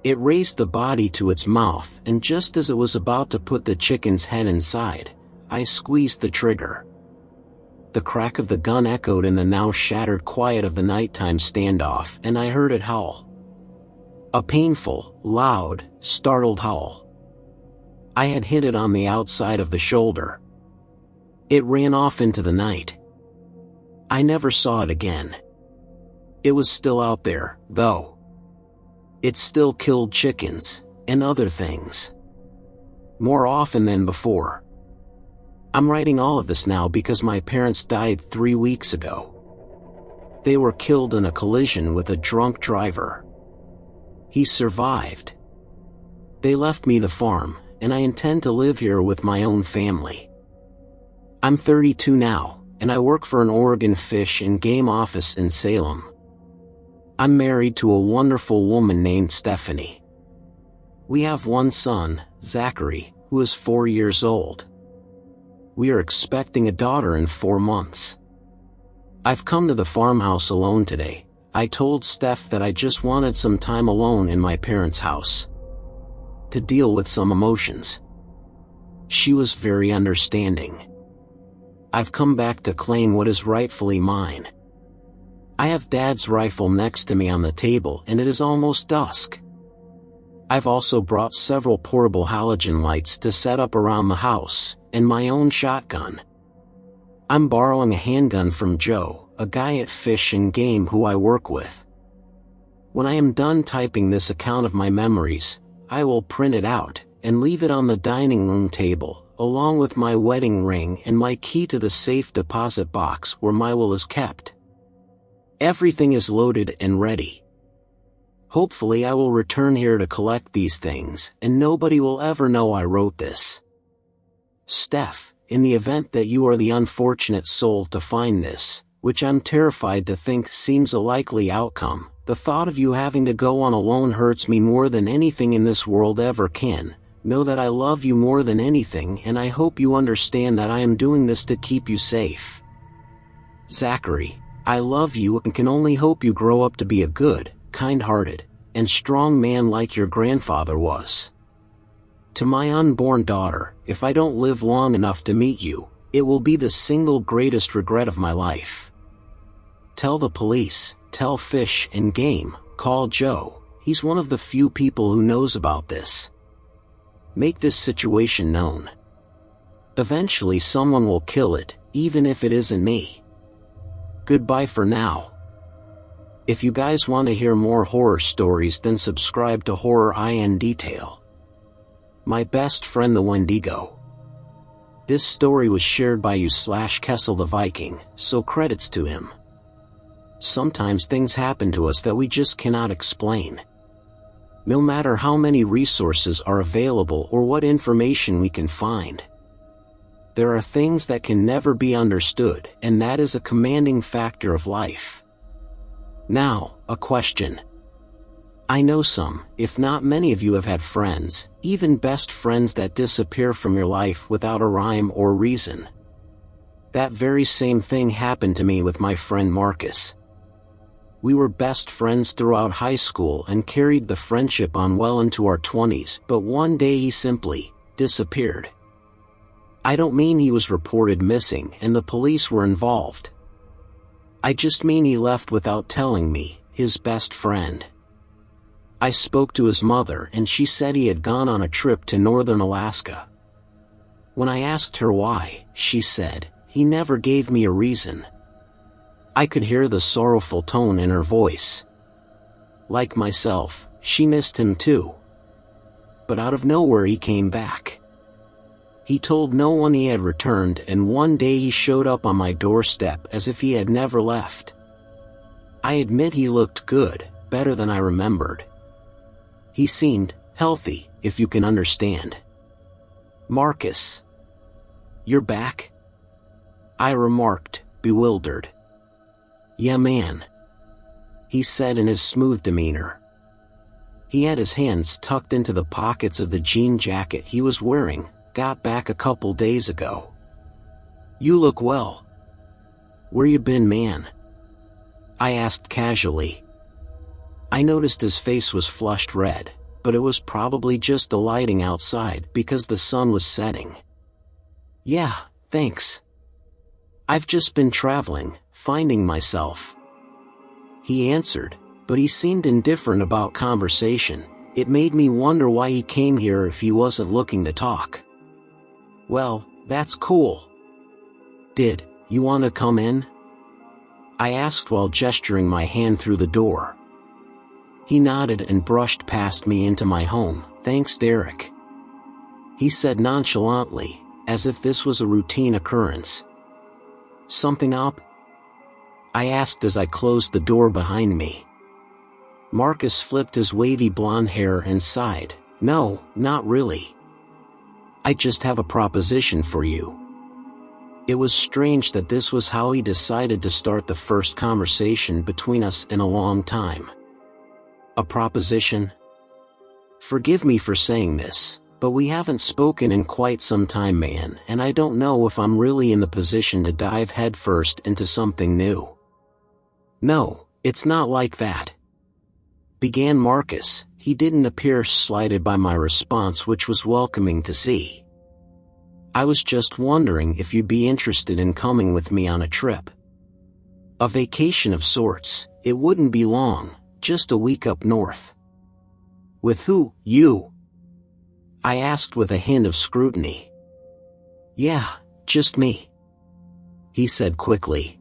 It raised the body to its mouth, and just as it was about to put the chicken's head inside, I squeezed the trigger. The crack of the gun echoed in the now shattered quiet of the nighttime standoff, and I heard it howl. A painful, loud, startled howl. I had hit it on the outside of the shoulder. It ran off into the night. I never saw it again. It was still out there, though. It still killed chickens, and other things. More often than before. I'm writing all of this now because my parents died 3 weeks ago. They were killed in a collision with a drunk driver. He survived. They left me the farm, and I intend to live here with my own family. I'm 32 now, and I work for an Oregon Fish and Game office in Salem. I'm married to a wonderful woman named Stephanie. We have one son, Zachary, who is 4 years old. We are expecting a daughter in 4 months. I've come to the farmhouse alone today. I told Steph that I just wanted some time alone in my parents' house to deal with some emotions. She was very understanding. I've come back to claim what is rightfully mine. I have Dad's rifle next to me on the table and it is almost dusk. I've also brought several portable halogen lights to set up around the house, and my own shotgun. I'm borrowing a handgun from Joe, a guy at Fish and Game who I work with. When I am done typing this account of my memories, I will print it out and leave it on the dining room table, along with my wedding ring and my key to the safe deposit box where my will is kept. Everything is loaded and ready. Hopefully I will return here to collect these things, and nobody will ever know I wrote this. Steph, in the event that you are the unfortunate soul to find this, which I'm terrified to think seems a likely outcome, the thought of you having to go on alone hurts me more than anything in this world ever can. Know that I love you more than anything, and I hope you understand that I am doing this to keep you safe. Zachary, I love you and can only hope you grow up to be a good, kind-hearted, and strong man like your grandfather was. To my unborn daughter, if I don't live long enough to meet you, it will be the single greatest regret of my life. Tell the police, tell Fish and Game, call Joe, he's one of the few people who knows about this. Make this situation known. Eventually someone will kill it, even if it isn't me. Goodbye for now. If you guys want to hear more horror stories, then subscribe to Horror in Detail. My best friend the Wendigo. This story was shared by you/Kessel the Viking, so credits to him. Sometimes things happen to us that we just cannot explain. No matter how many resources are available or what information we can find, there are things that can never be understood, and that is a commanding factor of life. Now, a question. I know some, if not many of you have had friends, even best friends that disappear from your life without a rhyme or reason. That very same thing happened to me with my friend Marcus. We were best friends throughout high school and carried the friendship on well into our 20s, but one day he simply disappeared. I don't mean he was reported missing and the police were involved. I just mean he left without telling me, his best friend. I spoke to his mother and she said he had gone on a trip to northern Alaska. When I asked her why, she said, he never gave me a reason. I could hear the sorrowful tone in her voice. Like myself, she missed him too. But out of nowhere he came back. He told no one he had returned, and one day he showed up on my doorstep as if he had never left. I admit he looked good, better than I remembered. He seemed healthy, if you can understand. Marcus. You're back? I remarked, bewildered. Yeah man, he said in his smooth demeanor. He had his hands tucked into the pockets of the jean jacket he was wearing. Got back a couple days ago. You look well. Where you been, man? I asked casually. I noticed his face was flushed red, but it was probably just the lighting outside because the sun was setting. Yeah, thanks. I've just been traveling, finding myself. He answered, but he seemed indifferent about conversation. It made me wonder why he came here if he wasn't looking to talk. Well, that's cool. Did you want to come in? I asked while gesturing my hand through the door. He nodded and brushed past me into my home. Thanks, Derek. He said nonchalantly, as if this was a routine occurrence. Something up? I asked as I closed the door behind me. Marcus flipped his wavy blonde hair and sighed. No, not really. I just have a proposition for you. It was strange that this was how he decided to start the first conversation between us in a long time. A proposition? Forgive me for saying this, but we haven't spoken in quite some time, man, and I don't know if I'm really in the position to dive headfirst into something new. No, it's not like that, began Marcus. He didn't appear slighted by my response, which was welcoming to see. I was just wondering if you'd be interested in coming with me on a trip. A vacation of sorts. It wouldn't be long, just a week up north. With who? You? I asked with a hint of scrutiny. Yeah, just me, he said quickly.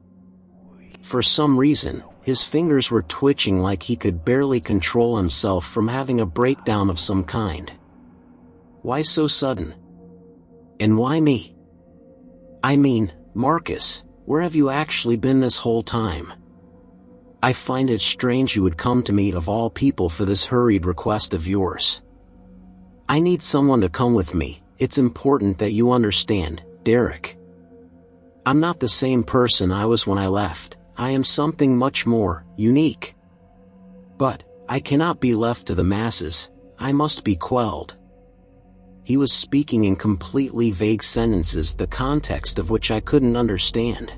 For some reason, his fingers were twitching like he could barely control himself from having a breakdown of some kind. Why so sudden? And why me? I mean, Marcus, where have you actually been this whole time? I find it strange you would come to me of all people for this hurried request of yours. I need someone to come with me. It's important that you understand, Derek. I'm not the same person I was when I left. I am something much more unique. But I cannot be left to the masses. I must be quelled. He was speaking in completely vague sentences, the context of which I couldn't understand.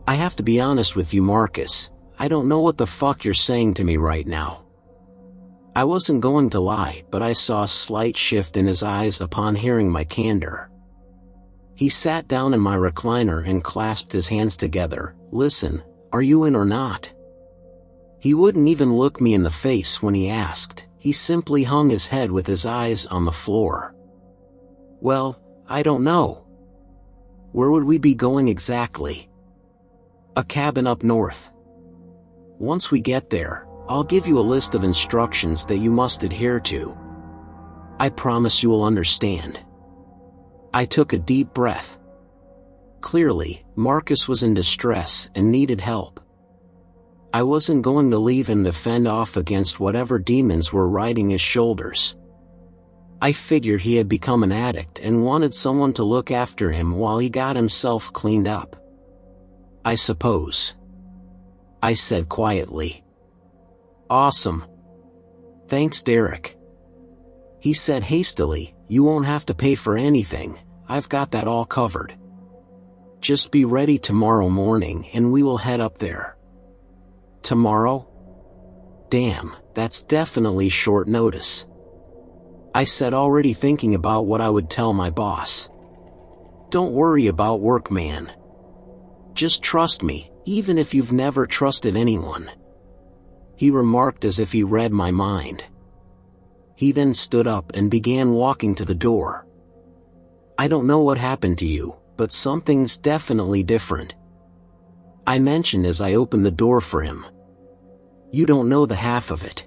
I have to be honest with you, Marcus. I don't know what the fuck you're saying to me right now. I wasn't going to lie, but I saw a slight shift in his eyes upon hearing my candor. He sat down in my recliner and clasped his hands together. Listen, are you in or not? He wouldn't even look me in the face when he asked. He simply hung his head with his eyes on the floor. Well, I don't know. Where would we be going exactly? A cabin up north. Once we get there, I'll give you a list of instructions that you must adhere to. I promise you will understand. I took a deep breath. Clearly, Marcus was in distress and needed help. I wasn't going to leave him to fend off against whatever demons were riding his shoulders. I figured he had become an addict and wanted someone to look after him while he got himself cleaned up. I suppose, I said quietly. Awesome. Thanks, Derek. He said hastily. You won't have to pay for anything. I've got that all covered. Just be ready tomorrow morning and we will head up there. Tomorrow? Damn, that's definitely short notice, I said, already thinking about what I would tell my boss. Don't worry about work, man. Just trust me, even if you've never trusted anyone, he remarked as if he read my mind. He then stood up and began walking to the door. I don't know what happened to you, but something's definitely different, I mentioned as I opened the door for him. You don't know the half of it,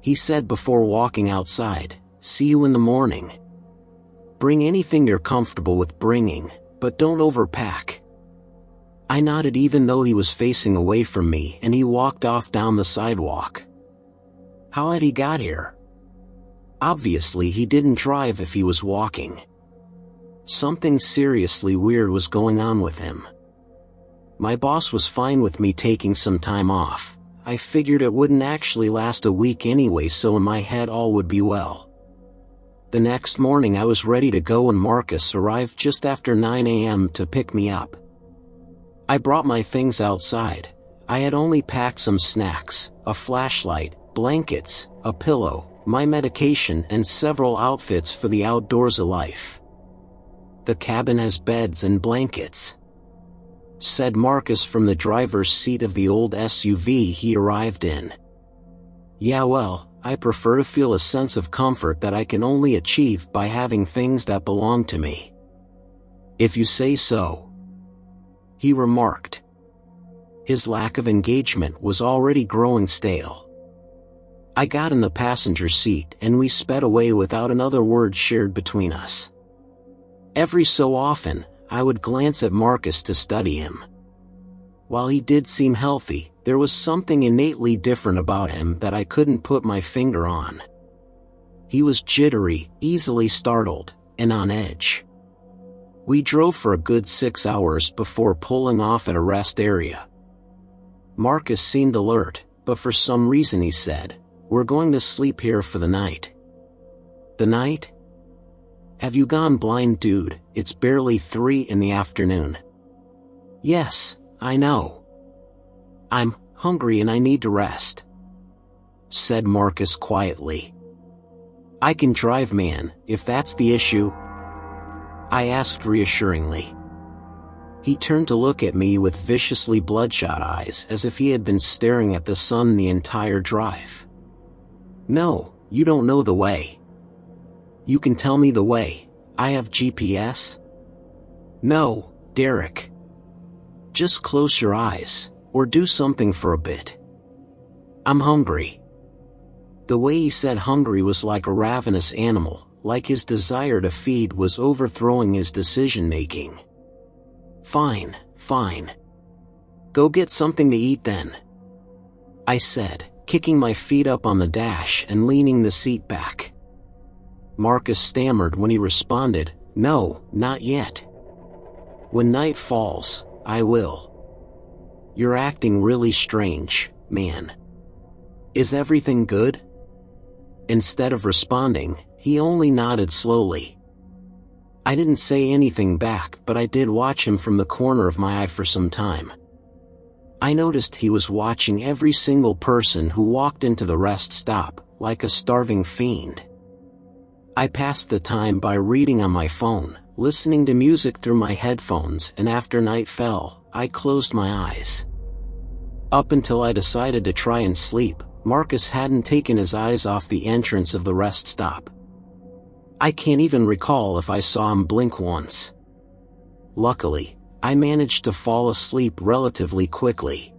he said before walking outside. See you in the morning. Bring anything you're comfortable with bringing, but don't overpack. I nodded even though he was facing away from me, and he walked off down the sidewalk. How had he got here? Obviously he didn't drive if he was walking. Something seriously weird was going on with him. My boss was fine with me taking some time off. I figured it wouldn't actually last a week anyway, so in my head all would be well. The next morning I was ready to go and Marcus arrived just after 9 a.m. to pick me up. I brought my things outside. I had only packed some snacks, a flashlight, blankets, a pillow, my medication, and several outfits for the outdoors of life. The cabin has beds and blankets, said Marcus from the driver's seat of the old SUV he arrived in. Yeah, well, I prefer to feel a sense of comfort that I can only achieve by having things that belong to me. If you say so, he remarked. His lack of engagement was already growing stale. I got in the passenger seat and we sped away without another word shared between us. Every so often, I would glance at Marcus to study him. While he did seem healthy, there was something innately different about him that I couldn't put my finger on. He was jittery, easily startled, and on edge. We drove for a good 6 hours before pulling off at a rest area. Marcus seemed alert, but for some reason he said, "We're going to sleep here for the night." The night? Have you gone blind, dude? It's barely 3 in the afternoon. Yes, I know. I'm hungry and I need to rest, said Marcus quietly. I can drive, man, if that's the issue, I asked reassuringly. He turned to look at me with viciously bloodshot eyes as if he had been staring at the sun the entire drive. No, you don't know the way. You can tell me the way. I have GPS. No, Derek. Just close your eyes, or do something for a bit. I'm hungry. The way he said hungry was like a ravenous animal, like his desire to feed was overthrowing his decision-making. Fine, fine. Go get something to eat then, I said, kicking my feet up on the dash and leaning the seat back. Marcus stammered when he responded, "No, not yet. When night falls, I will." You're acting really strange, man. Is everything good? Instead of responding, he only nodded slowly. I didn't say anything back, but I did watch him from the corner of my eye for some time. I noticed he was watching every single person who walked into the rest stop, like a starving fiend. I passed the time by reading on my phone, listening to music through my headphones, and after night fell, I closed my eyes. Up until I decided to try and sleep, Marcus hadn't taken his eyes off the entrance of the rest stop. I can't even recall if I saw him blink once. Luckily, I managed to fall asleep relatively quickly.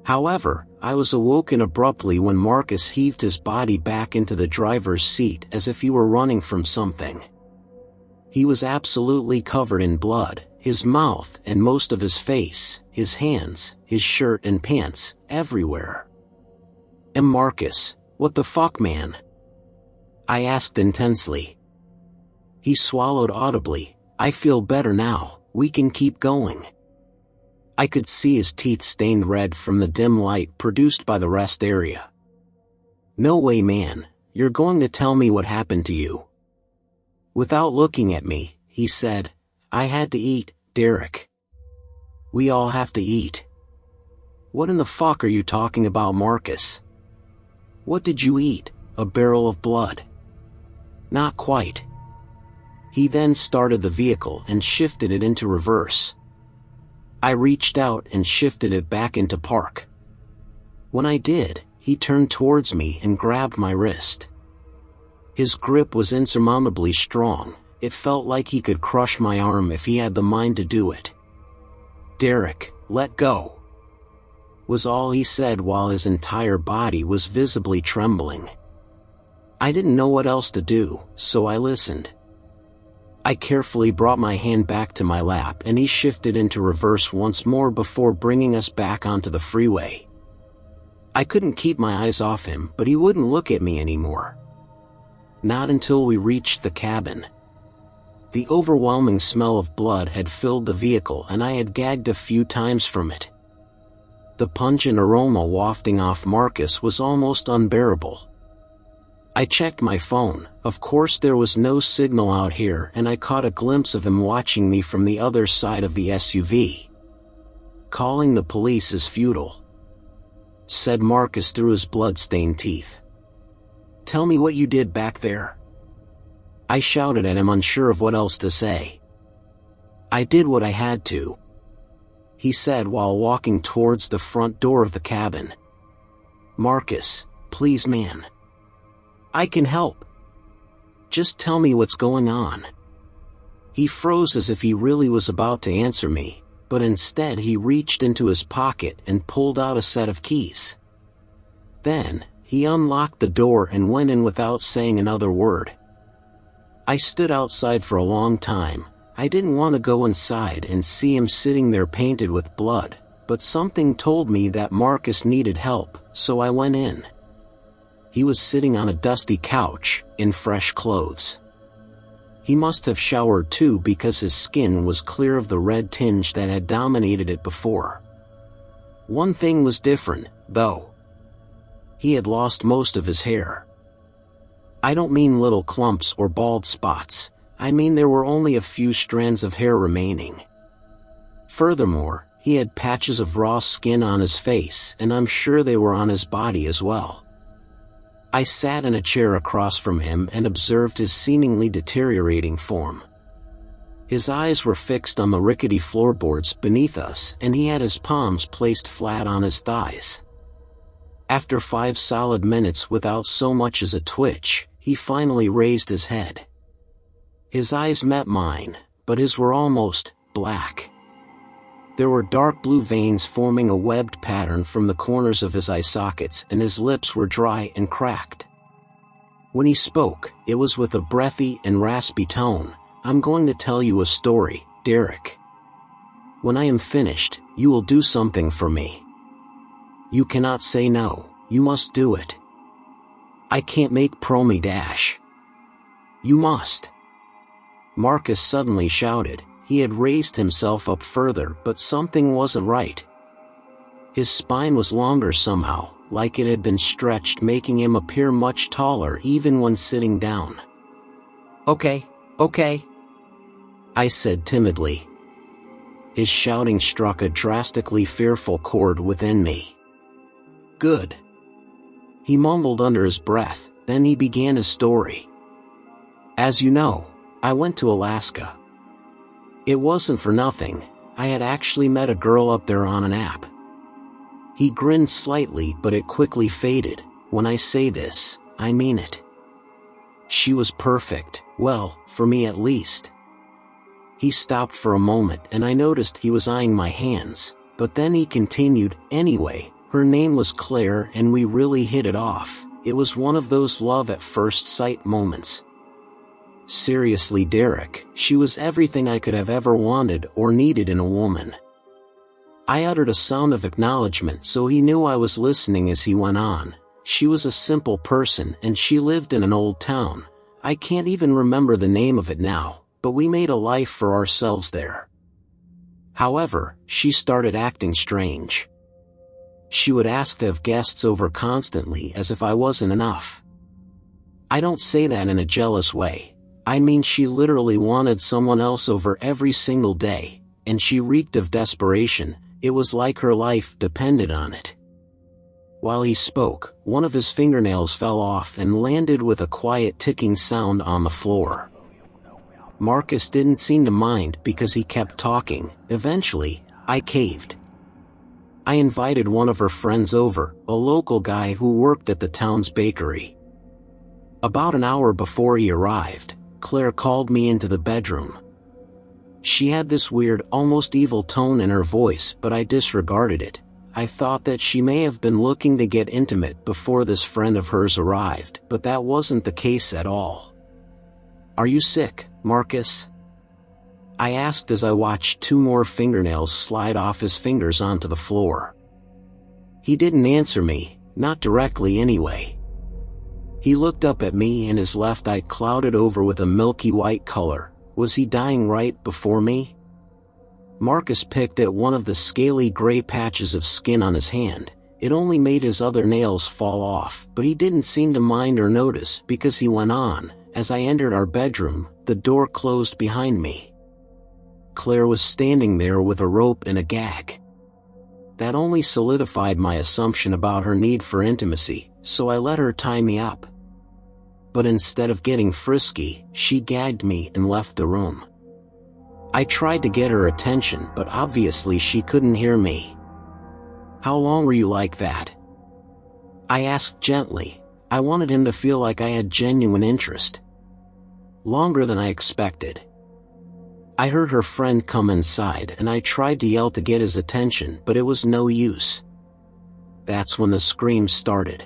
However, I was awoken abruptly when Marcus heaved his body back into the driver's seat as if he were running from something. He was absolutely covered in blood, his mouth and most of his face, his hands, his shirt and pants, everywhere. And Marcus, what the fuck, man? I asked intensely. He swallowed audibly. I feel better now, we can keep going. I could see his teeth stained red from the dim light produced by the rest area. No way, man, you're going to tell me what happened to you. Without looking at me, he said, I had to eat, Derek. We all have to eat. What in the fuck are you talking about, Marcus? What did you eat? A barrel of blood? Not quite. He then started the vehicle and shifted it into reverse. I reached out and shifted it back into park. When I did, he turned towards me and grabbed my wrist. His grip was insurmountably strong. It felt like he could crush my arm if he had the mind to do it. Derek, let go, was all he said while his entire body was visibly trembling. I didn't know what else to do, so I listened. I carefully brought my hand back to my lap and he shifted into reverse once more before bringing us back onto the freeway. I couldn't keep my eyes off him, but he wouldn't look at me anymore. Not until we reached the cabin. The overwhelming smell of blood had filled the vehicle and I had gagged a few times from it. The pungent aroma wafting off Marcus was almost unbearable. I checked my phone. Of course there was no signal out here, and I caught a glimpse of him watching me from the other side of the SUV. Calling the police is futile, said Marcus through his blood-stained teeth. Tell me what you did back there. I shouted at him, unsure of what else to say. I did what I had to, he said while walking towards the front door of the cabin. Marcus, please, man. I can help. Just tell me what's going on. He froze as if he really was about to answer me, but instead he reached into his pocket and pulled out a set of keys. Then, he unlocked the door and went in without saying another word. I stood outside for a long time. I didn't want to go inside and see him sitting there painted with blood, but something told me that Marcus needed help, so I went in. He was sitting on a dusty couch, in fresh clothes. He must have showered too because his skin was clear of the red tinge that had dominated it before. One thing was different, though. He had lost most of his hair. I don't mean little clumps or bald spots, I mean there were only a few strands of hair remaining. Furthermore, he had patches of raw skin on his face, and I'm sure they were on his body as well. I sat in a chair across from him and observed his seemingly deteriorating form. His eyes were fixed on the rickety floorboards beneath us, and he had his palms placed flat on his thighs. After 5 solid minutes without so much as a twitch, he finally raised his head. His eyes met mine, but his were almost black. There were dark blue veins forming a webbed pattern from the corners of his eye sockets, and his lips were dry and cracked. When he spoke, it was with a breathy and raspy tone. "I'm going to tell you a story, Derek. When I am finished, you will do something for me. You cannot say no, you must do it. I can't make promi dash. You must." Marcus suddenly shouted. He had raised himself up further, but something wasn't right. His spine was longer somehow, like it had been stretched, making him appear much taller even when sitting down. Okay, I said timidly. His shouting struck a drastically fearful chord within me. Good. He mumbled under his breath, then he began his story. As you know, I went to Alaska. It wasn't for nothing, I had actually met a girl up there on an app. He grinned slightly, but it quickly faded. When I say this, I mean it. She was perfect, well, for me at least. He stopped for a moment and I noticed he was eyeing my hands, but then he continued, "Anyway, her name was Claire and we really hit it off. It was one of those love at first sight moments. Seriously, Derek, she was everything I could have ever wanted or needed in a woman." I uttered a sound of acknowledgement, so he knew I was listening as he went on. "She was a simple person and she lived in an old town. I can't even remember the name of it now, but we made a life for ourselves there. However, she started acting strange. She would ask to have guests over constantly as if I wasn't enough. I don't say that in a jealous way. I mean, she literally wanted someone else over every single day, and she reeked of desperation. It was like her life depended on it." While he spoke, one of his fingernails fell off and landed with a quiet ticking sound on the floor. Marcus didn't seem to mind because he kept talking. Eventually, I caved. I invited one of her friends over, a local guy who worked at the town's bakery. About an hour before he arrived, Claire called me into the bedroom. She had this weird, almost evil tone in her voice, but I disregarded it. I thought that she may have been looking to get intimate before this friend of hers arrived, but that wasn't the case at all. "Are you sick, Marcus?" I asked as I watched 2 more fingernails slide off his fingers onto the floor. He didn't answer me, not directly anyway. He looked up at me and his left eye clouded over with a milky white color. Was he dying right before me? Marcus picked at one of the scaly gray patches of skin on his hand. It only made his other nails fall off, but he didn't seem to mind or notice because he went on. As I entered our bedroom, the door closed behind me. Claire was standing there with a rope and a gag. That only solidified my assumption about her need for intimacy, so I let her tie me up. But instead of getting frisky, she gagged me and left the room. I tried to get her attention, but obviously she couldn't hear me. "How long were you like that?" I asked gently. I wanted him to feel like I had genuine interest. "Longer than I expected." I heard her friend come inside and I tried to yell to get his attention, but it was no use. That's when the screams started.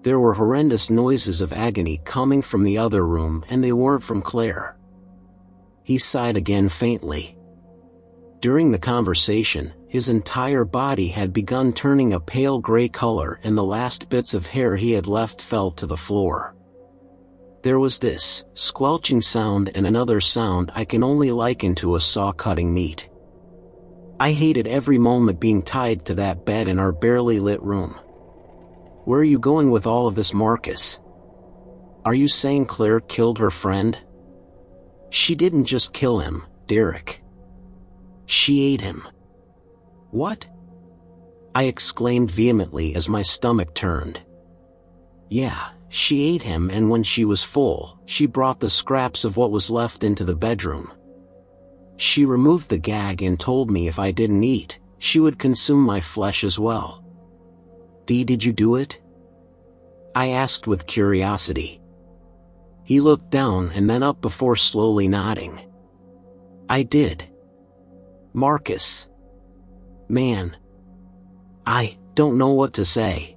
There were horrendous noises of agony coming from the other room, and they weren't from Claire. He sighed again faintly. During the conversation, his entire body had begun turning a pale gray color and the last bits of hair he had left fell to the floor. There was this squelching sound and another sound I can only liken to a saw cutting meat. I hated every moment being tied to that bed in our barely lit room. Where are you going with all of this, Marcus? Are you saying Claire killed her friend? She didn't just kill him, Derek. She ate him. What? I exclaimed vehemently as my stomach turned. Yeah, she ate him, and when she was full, she brought the scraps of what was left into the bedroom. She removed the gag and told me if I didn't eat, she would consume my flesh as well. Did you do it? I asked with curiosity. He looked down and then up before slowly nodding. I did. Marcus. Man. I don't know what to say.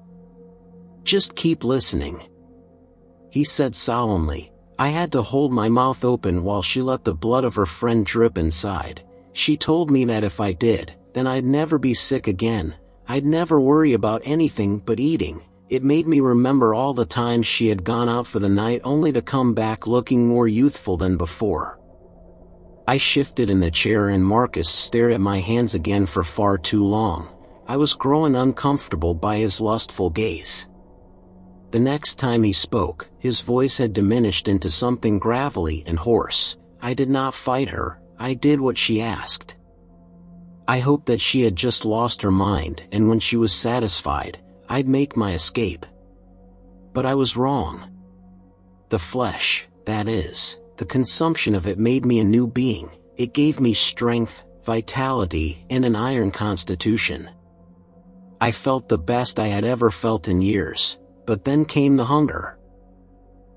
Just keep listening. He said solemnly. I had to hold my mouth open while she let the blood of her friend drip inside. She told me that if I did, then I'd never be sick again. I'd never worry about anything but eating. It made me remember all the times she had gone out for the night only to come back looking more youthful than before. I shifted in the chair and Marcus stared at my hands again for far too long. I was growing uncomfortable by his lustful gaze. The next time he spoke, his voice had diminished into something gravelly and hoarse. I did not fight her, I did what she asked. I hoped that she had just lost her mind, and when she was satisfied, I'd make my escape. But I was wrong. The flesh, that is, the consumption of it made me a new being. It gave me strength, vitality, and an iron constitution. I felt the best I had ever felt in years, but then came the hunger.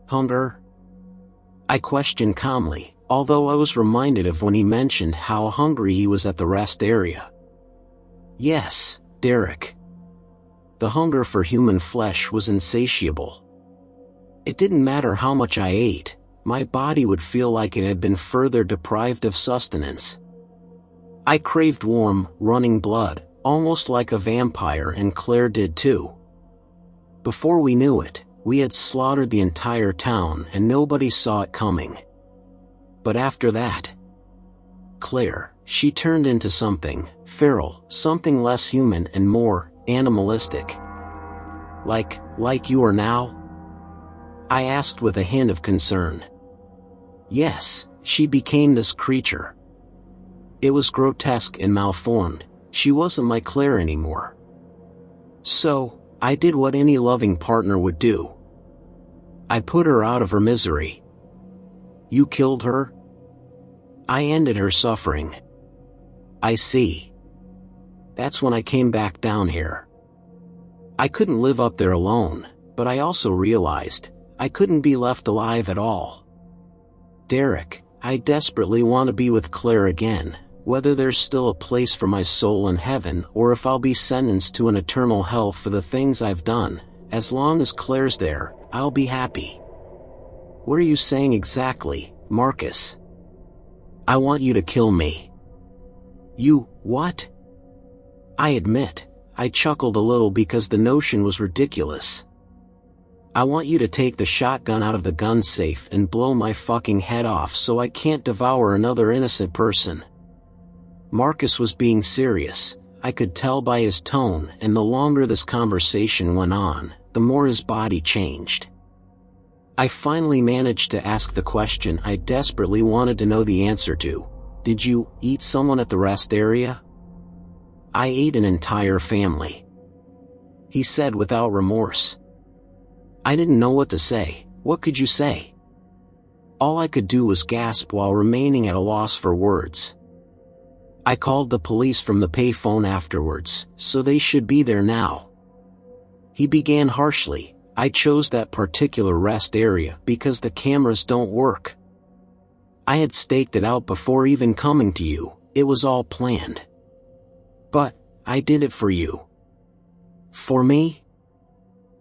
Hunger? I questioned calmly, although I was reminded of when he mentioned how hungry he was at the rest area. Yes, Derek. The hunger for human flesh was insatiable. It didn't matter how much I ate, my body would feel like it had been further deprived of sustenance. I craved warm, running blood, almost like a vampire, and Claire did too. Before we knew it, we had slaughtered the entire town and nobody saw it coming. But after that, Claire, she turned into something feral, something less human and more animalistic. Like you are now? I asked with a hint of concern. Yes, she became this creature. It was grotesque and malformed. She wasn't my Claire anymore. So, I did what any loving partner would do. I put her out of her misery. You killed her? I ended her suffering. I see. That's when I came back down here. I couldn't live up there alone, but I also realized I couldn't be left alive at all. Derek, I desperately want to be with Claire again, whether there's still a place for my soul in heaven or if I'll be sentenced to an eternal hell for the things I've done. As long as Claire's there, I'll be happy. What are you saying exactly, Marcus? I want you to kill me. You, what? I admit, I chuckled a little because the notion was ridiculous. I want you to take the shotgun out of the gun safe and blow my fucking head off so I can't devour another innocent person. Marcus was being serious, I could tell by his tone, and the longer this conversation went on, the more his body changed. I finally managed to ask the question I desperately wanted to know the answer to. Did you eat someone at the rest area? I ate an entire family. He said without remorse. I didn't know what to say. What could you say? All I could do was gasp while remaining at a loss for words. I called the police from the payphone afterwards, so they should be there now. He began harshly. I chose that particular rest area because the cameras don't work. I had staked it out before even coming to you. It was all planned. But I did it for you. For me?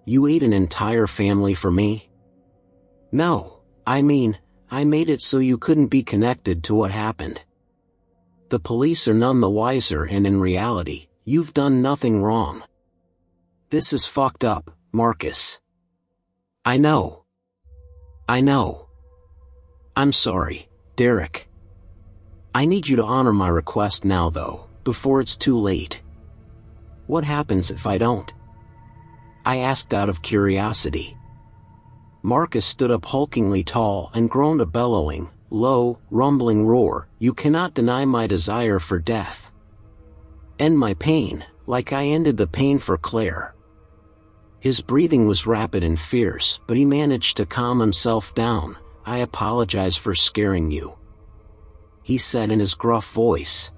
You ate an entire family for me? No, I mean, I made it so you couldn't be connected to what happened. The police are none the wiser, and in reality, you've done nothing wrong. This is fucked up, Marcus. I know. I know. I'm sorry, Derek. I need you to honor my request now though, before it's too late. What happens if I don't? I asked out of curiosity. Marcus stood up hulkingly tall and groaned a bellowing, low, rumbling roar. You cannot deny my desire for death. End my pain, like I ended the pain for Claire. His breathing was rapid and fierce, but he managed to calm himself down. I apologize for scaring you, he said in his gruff voice.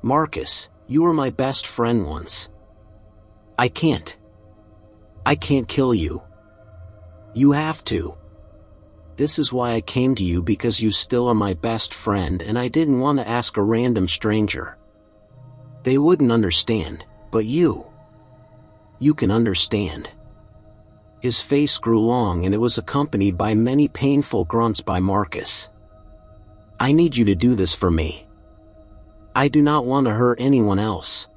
Marcus, you were my best friend once. I can't kill you. You have to. This is why I came to you, because you still are my best friend and I didn't want to ask a random stranger. They wouldn't understand, but you can understand. His face grew long and it was accompanied by many painful grunts by Marcus. I need you to do this for me. I do not want to hurt anyone else.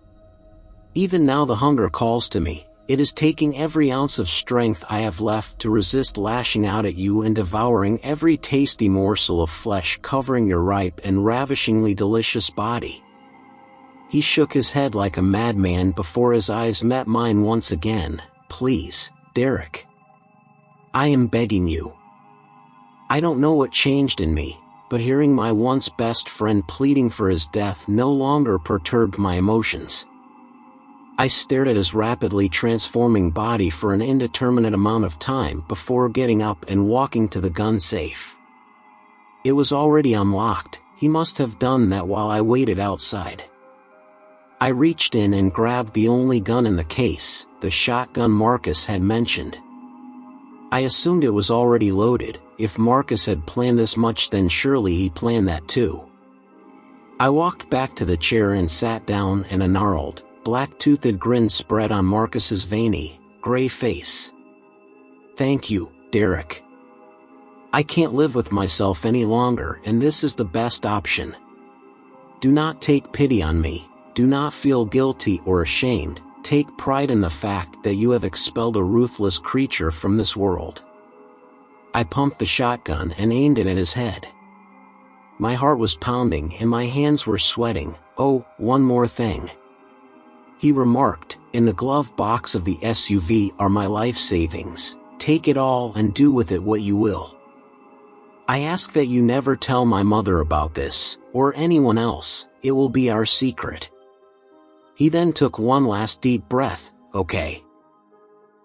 Even now the hunger calls to me. It is taking every ounce of strength I have left to resist lashing out at you and devouring every tasty morsel of flesh covering your ripe and ravishingly delicious body. He shook his head like a madman before his eyes met mine once again. Please, Derek. I am begging you. I don't know what changed in me, but hearing my once best friend pleading for his death no longer perturbed my emotions. I stared at his rapidly transforming body for an indeterminate amount of time before getting up and walking to the gun safe. It was already unlocked. He must have done that while I waited outside. I reached in and grabbed the only gun in the case, the shotgun Marcus had mentioned. I assumed it was already loaded. If Marcus had planned this much, then surely he planned that too. I walked back to the chair and sat down, and a gnarled, black-toothed grin spread on Marcus's veiny, gray face. Thank you, Derek. I can't live with myself any longer, and this is the best option. Do not take pity on me. Do not feel guilty or ashamed. Take pride in the fact that you have expelled a ruthless creature from this world. I pumped the shotgun and aimed it at his head. My heart was pounding and my hands were sweating. Oh, one more thing, he remarked. In the glove box of the SUV are my life savings. Take it all and do with it what you will. I ask that you never tell my mother about this, or anyone else. It will be our secret. He then took one last deep breath. Okay.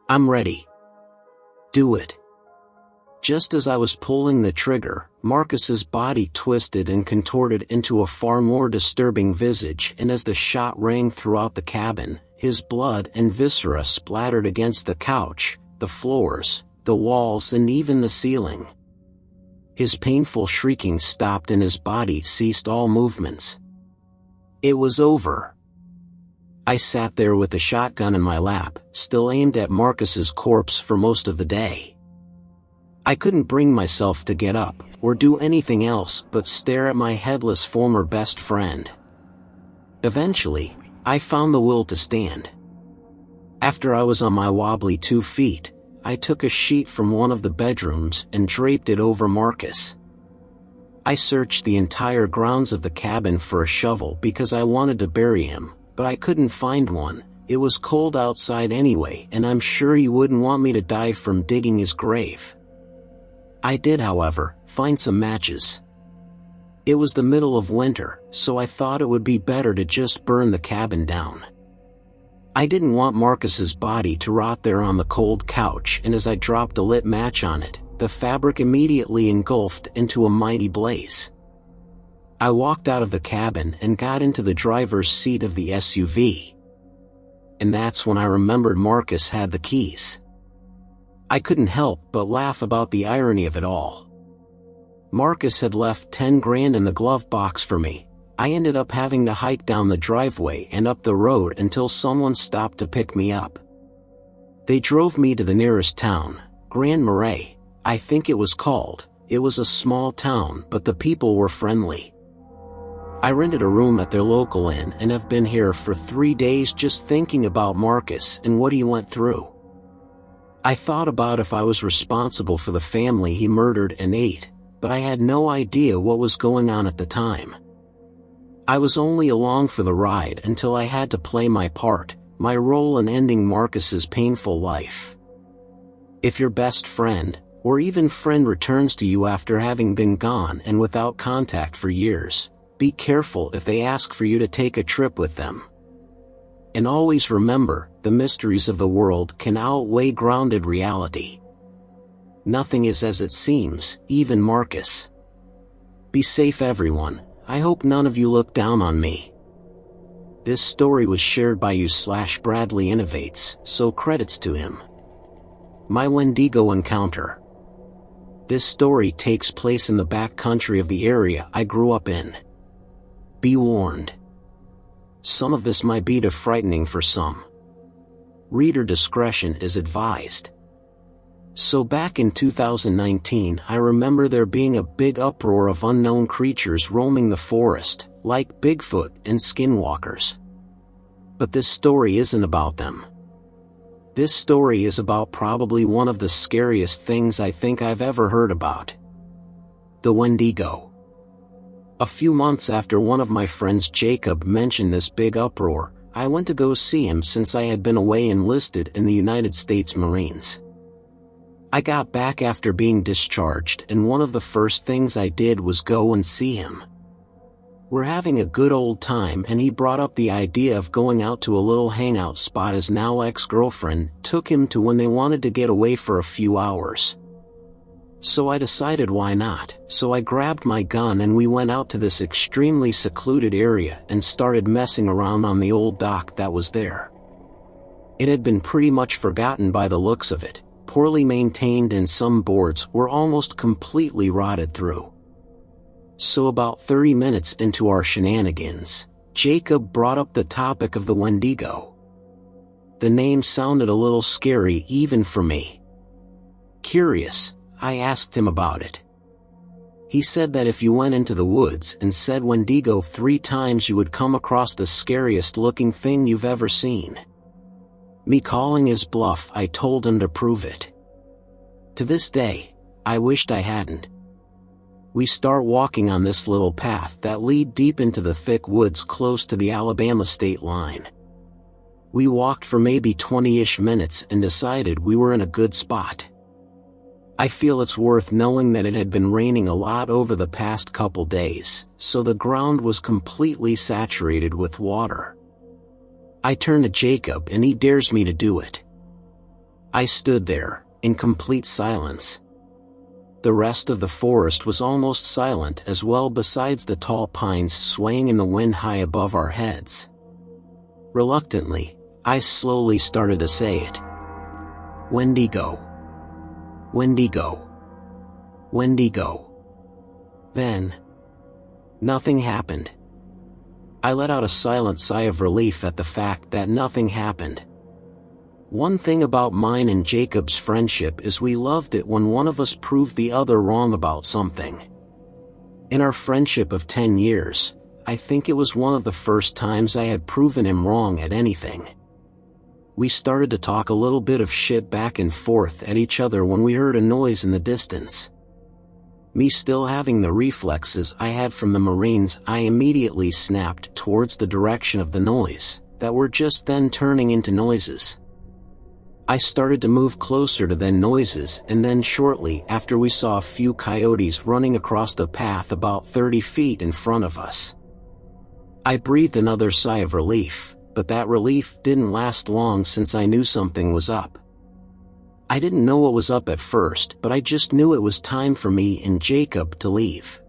I'm ready. Do it. Just as I was pulling the trigger, Marcus's body twisted and contorted into a far more disturbing visage, and as the shot rang throughout the cabin, his blood and viscera splattered against the couch, the floors, the walls, and even the ceiling. His painful shrieking stopped and his body ceased all movements. It was over. I sat there with the shotgun in my lap, still aimed at Marcus's corpse for most of the day. I couldn't bring myself to get up, or do anything else but stare at my headless former best friend. Eventually, I found the will to stand. After I was on my wobbly 2 feet, I took a sheet from one of the bedrooms and draped it over Marcus. I searched the entire grounds of the cabin for a shovel because I wanted to bury him, but I couldn't find one. It was cold outside anyway, and I'm sure he wouldn't want me to die from digging his grave. I did, however, find some matches. It was the middle of winter, so I thought it would be better to just burn the cabin down. I didn't want Marcus's body to rot there on the cold couch, and as I dropped a lit match on it, the fabric immediately engulfed into a mighty blaze. I walked out of the cabin and got into the driver's seat of the SUV. And that's when I remembered Marcus had the keys. I couldn't help but laugh about the irony of it all. Marcus had left 10 grand in the glove box for me. I ended up having to hike down the driveway and up the road until someone stopped to pick me up. They drove me to the nearest town, Grand Marais, I think it was called. It was a small town, but the people were friendly. I rented a room at their local inn and have been here for 3 days just thinking about Marcus and what he went through. I thought about if I was responsible for the family he murdered and ate, but I had no idea what was going on at the time. I was only along for the ride until I had to play my part, my role in ending Marcus's painful life. If your best friend, or even friend, returns to you after having been gone and without contact for years, be careful if they ask for you to take a trip with them. And always remember, the mysteries of the world can outweigh grounded reality. Nothing is as it seems, even Marcus. Be safe, everyone. I hope none of you look down on me. This story was shared by you/Bradley Innovates, so credits to him. My Wendigo encounter. This story takes place in the backcountry of the area I grew up in. Be warned. Some of this might be too frightening for some. Reader discretion is advised. So back in 2019, I remember there being a big uproar of unknown creatures roaming the forest, like Bigfoot and skinwalkers. But this story isn't about them. This story is about probably one of the scariest things I think I've ever heard about. The Wendigo. A few months after one of my friends, Jacob, mentioned this big uproar, I went to go see him since I had been away enlisted in the United States Marines. I got back after being discharged, and one of the first things I did was go and see him. We're having a good old time, and he brought up the idea of going out to a little hangout spot his now ex-girlfriend took him to when they wanted to get away for a few hours. So I decided why not, so I grabbed my gun and we went out to this extremely secluded area and started messing around on the old dock that was there. It had been pretty much forgotten by the looks of it, poorly maintained, and some boards were almost completely rotted through. So about 30 minutes into our shenanigans, Jacob brought up the topic of the Wendigo. The name sounded a little scary even for me. Curious, I asked him about it. He said that if you went into the woods and said Wendigo 3 times, you would come across the scariest looking thing you've ever seen. Me calling his bluff, I told him to prove it. To this day, I wished I hadn't. We start walking on this little path that lead deep into the thick woods close to the Alabama state line. We walked for maybe 20-ish minutes and decided we were in a good spot. I feel it's worth knowing that it had been raining a lot over the past couple days, so the ground was completely saturated with water. I turn to Jacob and he dares me to do it. I stood there, in complete silence. The rest of the forest was almost silent as well, besides the tall pines swaying in the wind high above our heads. Reluctantly, I slowly started to say it. Wendigo. Wendigo. Wendigo. Then, nothing happened. I let out a silent sigh of relief at the fact that nothing happened. One thing about mine and Jacob's friendship is we loved it when one of us proved the other wrong about something. In our friendship of 10 years, I think it was one of the first times I had proven him wrong at anything. We started to talk a little bit of shit back and forth at each other when we heard a noise in the distance. Me still having the reflexes I had from the Marines, I immediately snapped towards the direction of the noise, that were just then turning into noises. I started to move closer to the noises, and then shortly after we saw a few coyotes running across the path about 30 feet in front of us. I breathed another sigh of relief, but that relief didn't last long since I knew something was up. I didn't know what was up at first, but I just knew it was time for me and Jacob to leave.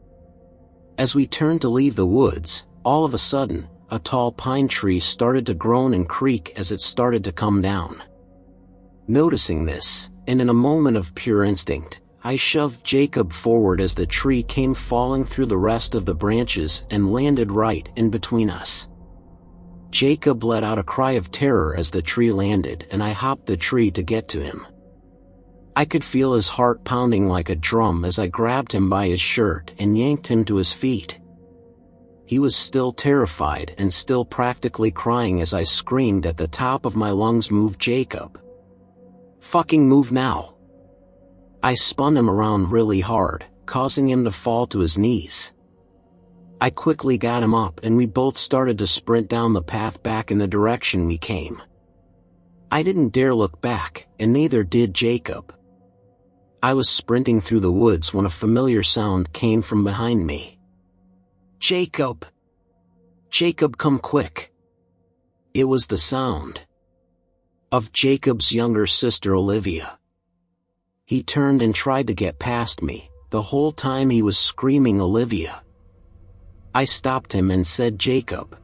As we turned to leave the woods, all of a sudden, a tall pine tree started to groan and creak as it started to come down. Noticing this, and in a moment of pure instinct, I shoved Jacob forward as the tree came falling through the rest of the branches and landed right in between us. Jacob let out a cry of terror as the tree landed, and I hopped the tree to get to him. I could feel his heart pounding like a drum as I grabbed him by his shirt and yanked him to his feet. He was still terrified and still practically crying as I screamed at the top of my lungs, "Move, Jacob." Fucking move now. I spun him around really hard, causing him to fall to his knees. I quickly got him up and we both started to sprint down the path back in the direction we came. I didn't dare look back, and neither did Jacob. I was sprinting through the woods when a familiar sound came from behind me. Jacob! Jacob, come quick! It was the sound of Jacob's younger sister Olivia. He turned and tried to get past me, the whole time he was screaming Olivia. I stopped him and said, Jacob,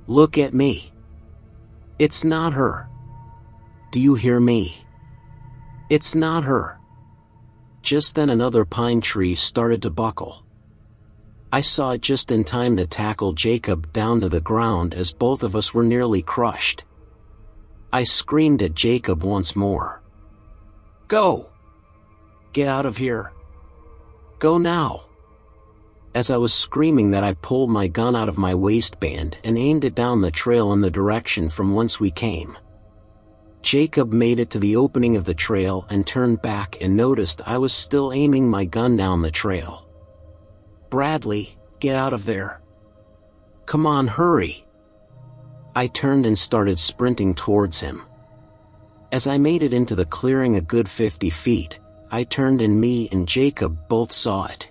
look at me. It's not her. Do you hear me? It's not her. Just then another pine tree started to buckle. I saw it just in time to tackle Jacob down to the ground as both of us were nearly crushed. I screamed at Jacob once more. Go! Get out of here! Go now! As I was screaming that, I pulled my gun out of my waistband and aimed it down the trail in the direction from whence we came. Jacob made it to the opening of the trail and turned back and noticed I was still aiming my gun down the trail. Bradley, get out of there. Come on, hurry. I turned and started sprinting towards him. As I made it into the clearing a good 50 feet, I turned and me and Jacob both saw it.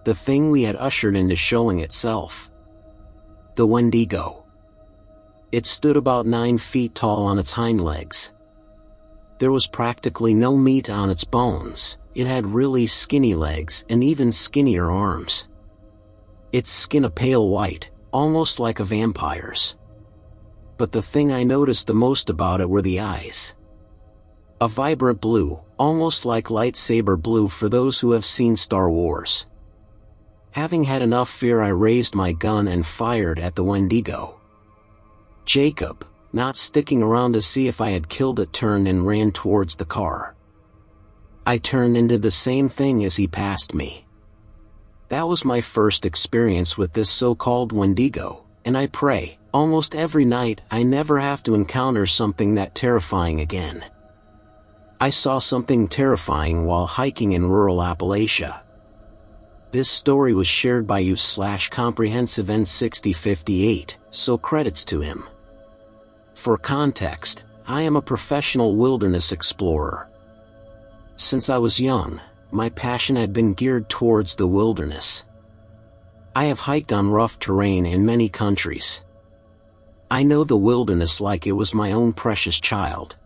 The thing we had ushered into showing itself. The Wendigo. It stood about 9 feet tall on its hind legs. There was practically no meat on its bones. It had really skinny legs and even skinnier arms. Its skin a pale white, almost like a vampire's. But the thing I noticed the most about it were the eyes. A vibrant blue, almost like lightsaber blue for those who have seen Star Wars. Having had enough fear, I raised my gun and fired at the Wendigo. Jacob, not sticking around to see if I had killed it, turned and ran towards the car. I turned and did the same thing as he passed me. That was my first experience with this so-called Wendigo, and I pray, almost every night, I never have to encounter something that terrifying again. I saw something terrifying while hiking in rural Appalachia. This story was shared by you/comprehensive N6058, so credits to him. For context, I am a professional wilderness explorer. Since I was young, my passion had been geared towards the wilderness. I have hiked on rough terrain in many countries. I know the wilderness like it was my own precious child.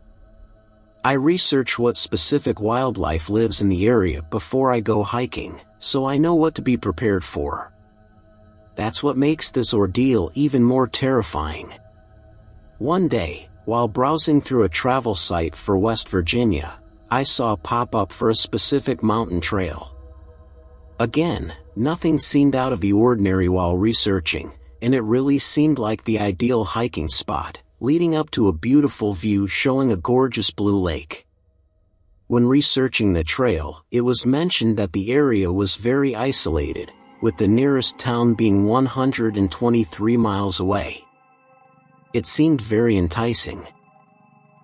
I research what specific wildlife lives in the area before I go hiking, so I know what to be prepared for. That's what makes this ordeal even more terrifying. One day, while browsing through a travel site for West Virginia, I saw a pop-up for a specific mountain trail. Again, nothing seemed out of the ordinary while researching, and it really seemed like the ideal hiking spot, leading up to a beautiful view showing a gorgeous blue lake. When researching the trail, it was mentioned that the area was very isolated, with the nearest town being 123 miles away. It seemed very enticing.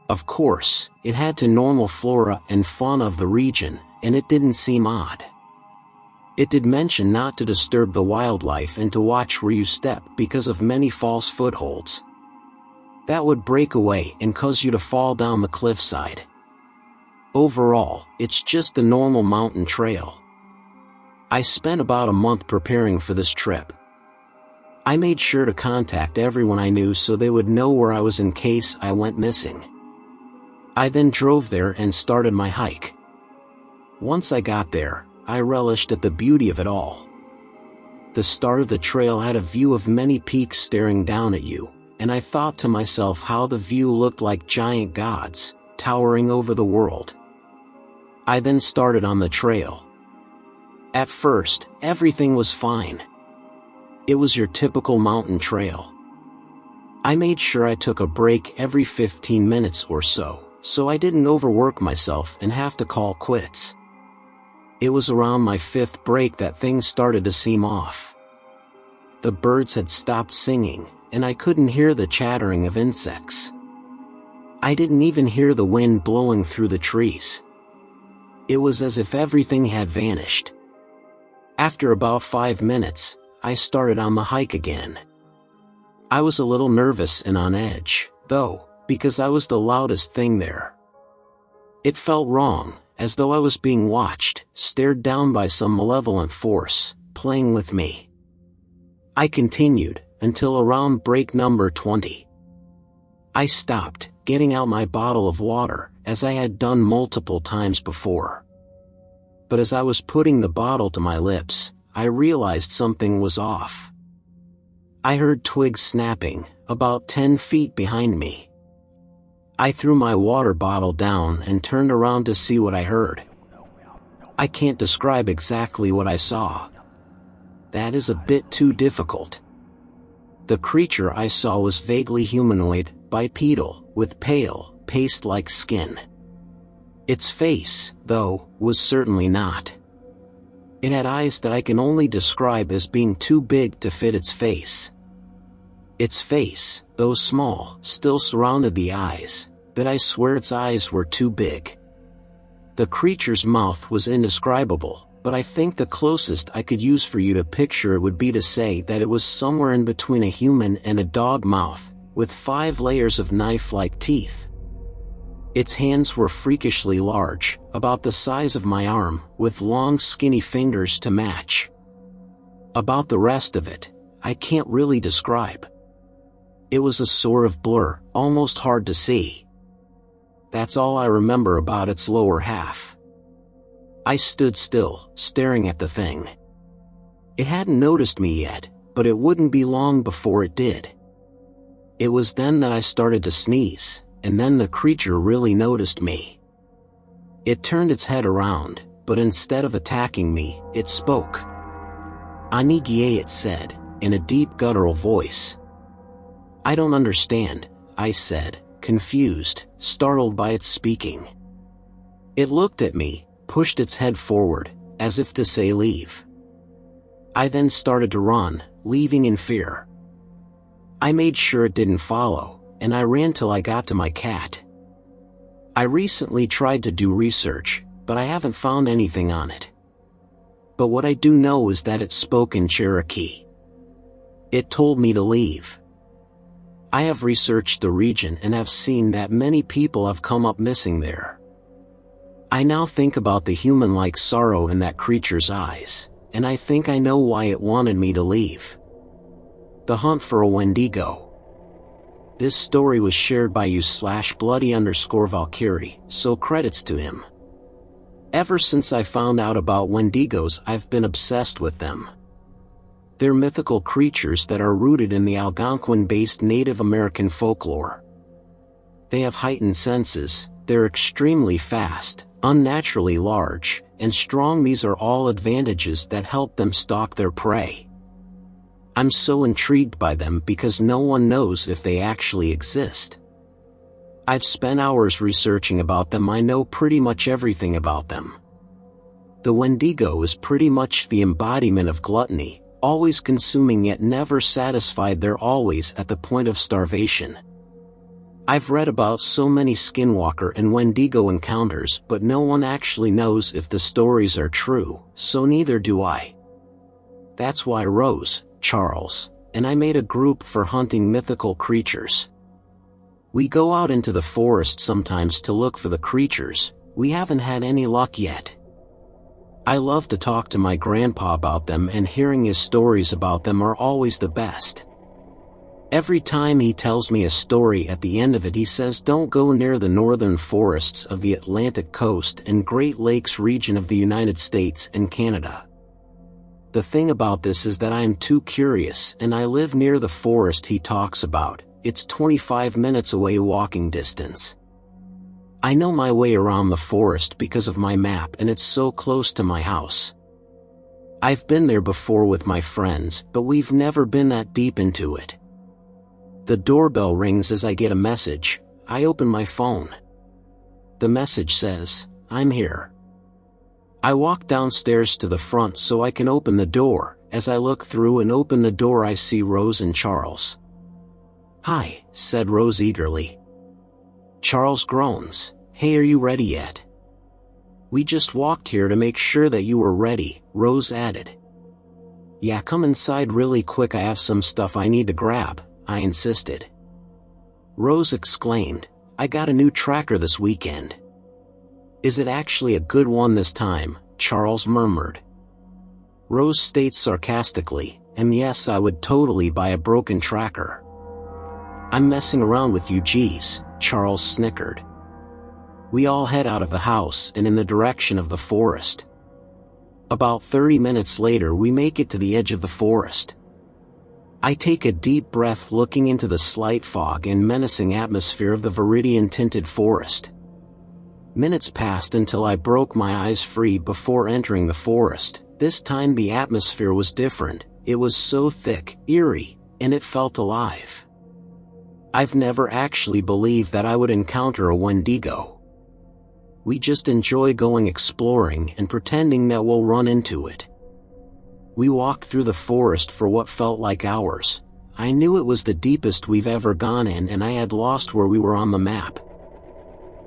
Of course, it had to normal flora and fauna of the region, and it didn't seem odd. It did mention not to disturb the wildlife and to watch where you step because of many false footholds that would break away and cause you to fall down the cliffside. Overall, it's just a normal mountain trail. I spent about a month preparing for this trip. I made sure to contact everyone I knew so they would know where I was in case I went missing. I then drove there and started my hike. Once I got there, I relished at the beauty of it all. The start of the trail had a view of many peaks staring down at you, and I thought to myself how the view looked like giant gods, towering over the world. I then started on the trail. At first, everything was fine. It was your typical mountain trail. I made sure I took a break every 15 minutes or so I didn't overwork myself and have to call quits. It was around my 5th break that things started to seem off. The birds had stopped singing, and I couldn't hear the chattering of insects. I didn't even hear the wind blowing through the trees. It was as if everything had vanished. After about 5 minutes, I started on the hike again. I was a little nervous and on edge, though, because I was the loudest thing there. It felt wrong, as though I was being watched, stared down by some malevolent force, playing with me. I continued, until around break number 20. I stopped, getting out my bottle of water, as I had done multiple times before. But as I was putting the bottle to my lips, I realized something was off. I heard twigs snapping, about 10 feet behind me. I threw my water bottle down and turned around to see what I heard. I can't describe exactly what I saw. That is a bit too difficult. The creature I saw was vaguely humanoid, bipedal, with pale, paste-like skin. Its face, though, was certainly not. It had eyes that I can only describe as being too big to fit its face. Its face, though small, still surrounded the eyes, but I swear its eyes were too big. The creature's mouth was indescribable, but I think the closest I could use for you to picture it would be to say that it was somewhere in between a human and a dog mouth, with 5 layers of knife-like teeth. Its hands were freakishly large, about the size of my arm, with long skinny fingers to match. About the rest of it, I can't really describe. It was a sort of blur, almost hard to see. That's all I remember about its lower half. I stood still, staring at the thing. It hadn't noticed me yet, but it wouldn't be long before it did. It was then that I started to sneeze, and then the creature really noticed me. It turned its head around, but instead of attacking me, it spoke. "Anigie," it said, in a deep guttural voice. "I don't understand," I said, confused, startled by its speaking. It looked at me, pushed its head forward, as if to say leave. I then started to run, leaving in fear. I made sure it didn't follow, and I ran till I got to my cat. I recently tried to do research, but I haven't found anything on it. But what I do know is that it spoke in Cherokee. It told me to leave. I have researched the region and have seen that many people have come up missing there. I now think about the human-like sorrow in that creature's eyes, and I think I know why it wanted me to leave. The hunt for a Wendigo. This story was shared by you/bloody_Valkyrie, so credits to him. Ever since I found out about Wendigos, I've been obsessed with them. They're mythical creatures that are rooted in the Algonquin-based Native American folklore. They have heightened senses, they're extremely fast, unnaturally large, and strong. These are all advantages that help them stalk their prey. I'm so intrigued by them because no one knows if they actually exist. I've spent hours researching about them. I know pretty much everything about them. The Wendigo is pretty much the embodiment of gluttony, always consuming yet never satisfied. They're always at the point of starvation. I've read about so many skinwalker and Wendigo encounters, but no one actually knows if the stories are true, so neither do I. That's why Rose, Charles, and I made a group for hunting mythical creatures. We go out into the forest sometimes to look for the creatures. We haven't had any luck yet. I love to talk to my grandpa about them, and hearing his stories about them are always the best. Every time he tells me a story, at the end of it he says, "Don't go near the northern forests of the Atlantic coast and Great Lakes region of the United States and Canada." The thing about this is that I am too curious, and I live near the forest he talks about. It's 25 minutes away walking distance. I know my way around the forest because of my map, and it's so close to my house. I've been there before with my friends, but we've never been that deep into it. The doorbell rings as I get a message. I open my phone. The message says, "I'm here." I walk downstairs to the front so I can open the door. As I look through and open the door, I see Rose and Charles. "Hi," said Rose eagerly. Charles groans. Hey, are you ready yet? We just walked here to make sure that you were ready, Rose added. Yeah, come inside really quick, I have some stuff I need to grab, I insisted. Rose exclaimed, I got a new tracker this weekend. Is it actually a good one this time? Charles murmured. Rose states sarcastically, and yes, I would totally buy a broken tracker. I'm messing around with you, geez, Charles snickered. We all head out of the house and in the direction of the forest. About 30 minutes later we make it to the edge of the forest. I take a deep breath looking into the slight fog and menacing atmosphere of the viridian-tinted forest. Minutes passed until I broke my eyes free before entering the forest. This time the atmosphere was different. It was so thick, eerie, and it felt alive. I've never actually believed that I would encounter a Wendigo. We just enjoy going exploring and pretending that we'll run into it. We walked through the forest for what felt like hours. I knew it was the deepest we've ever gone in, and I had lost where we were on the map.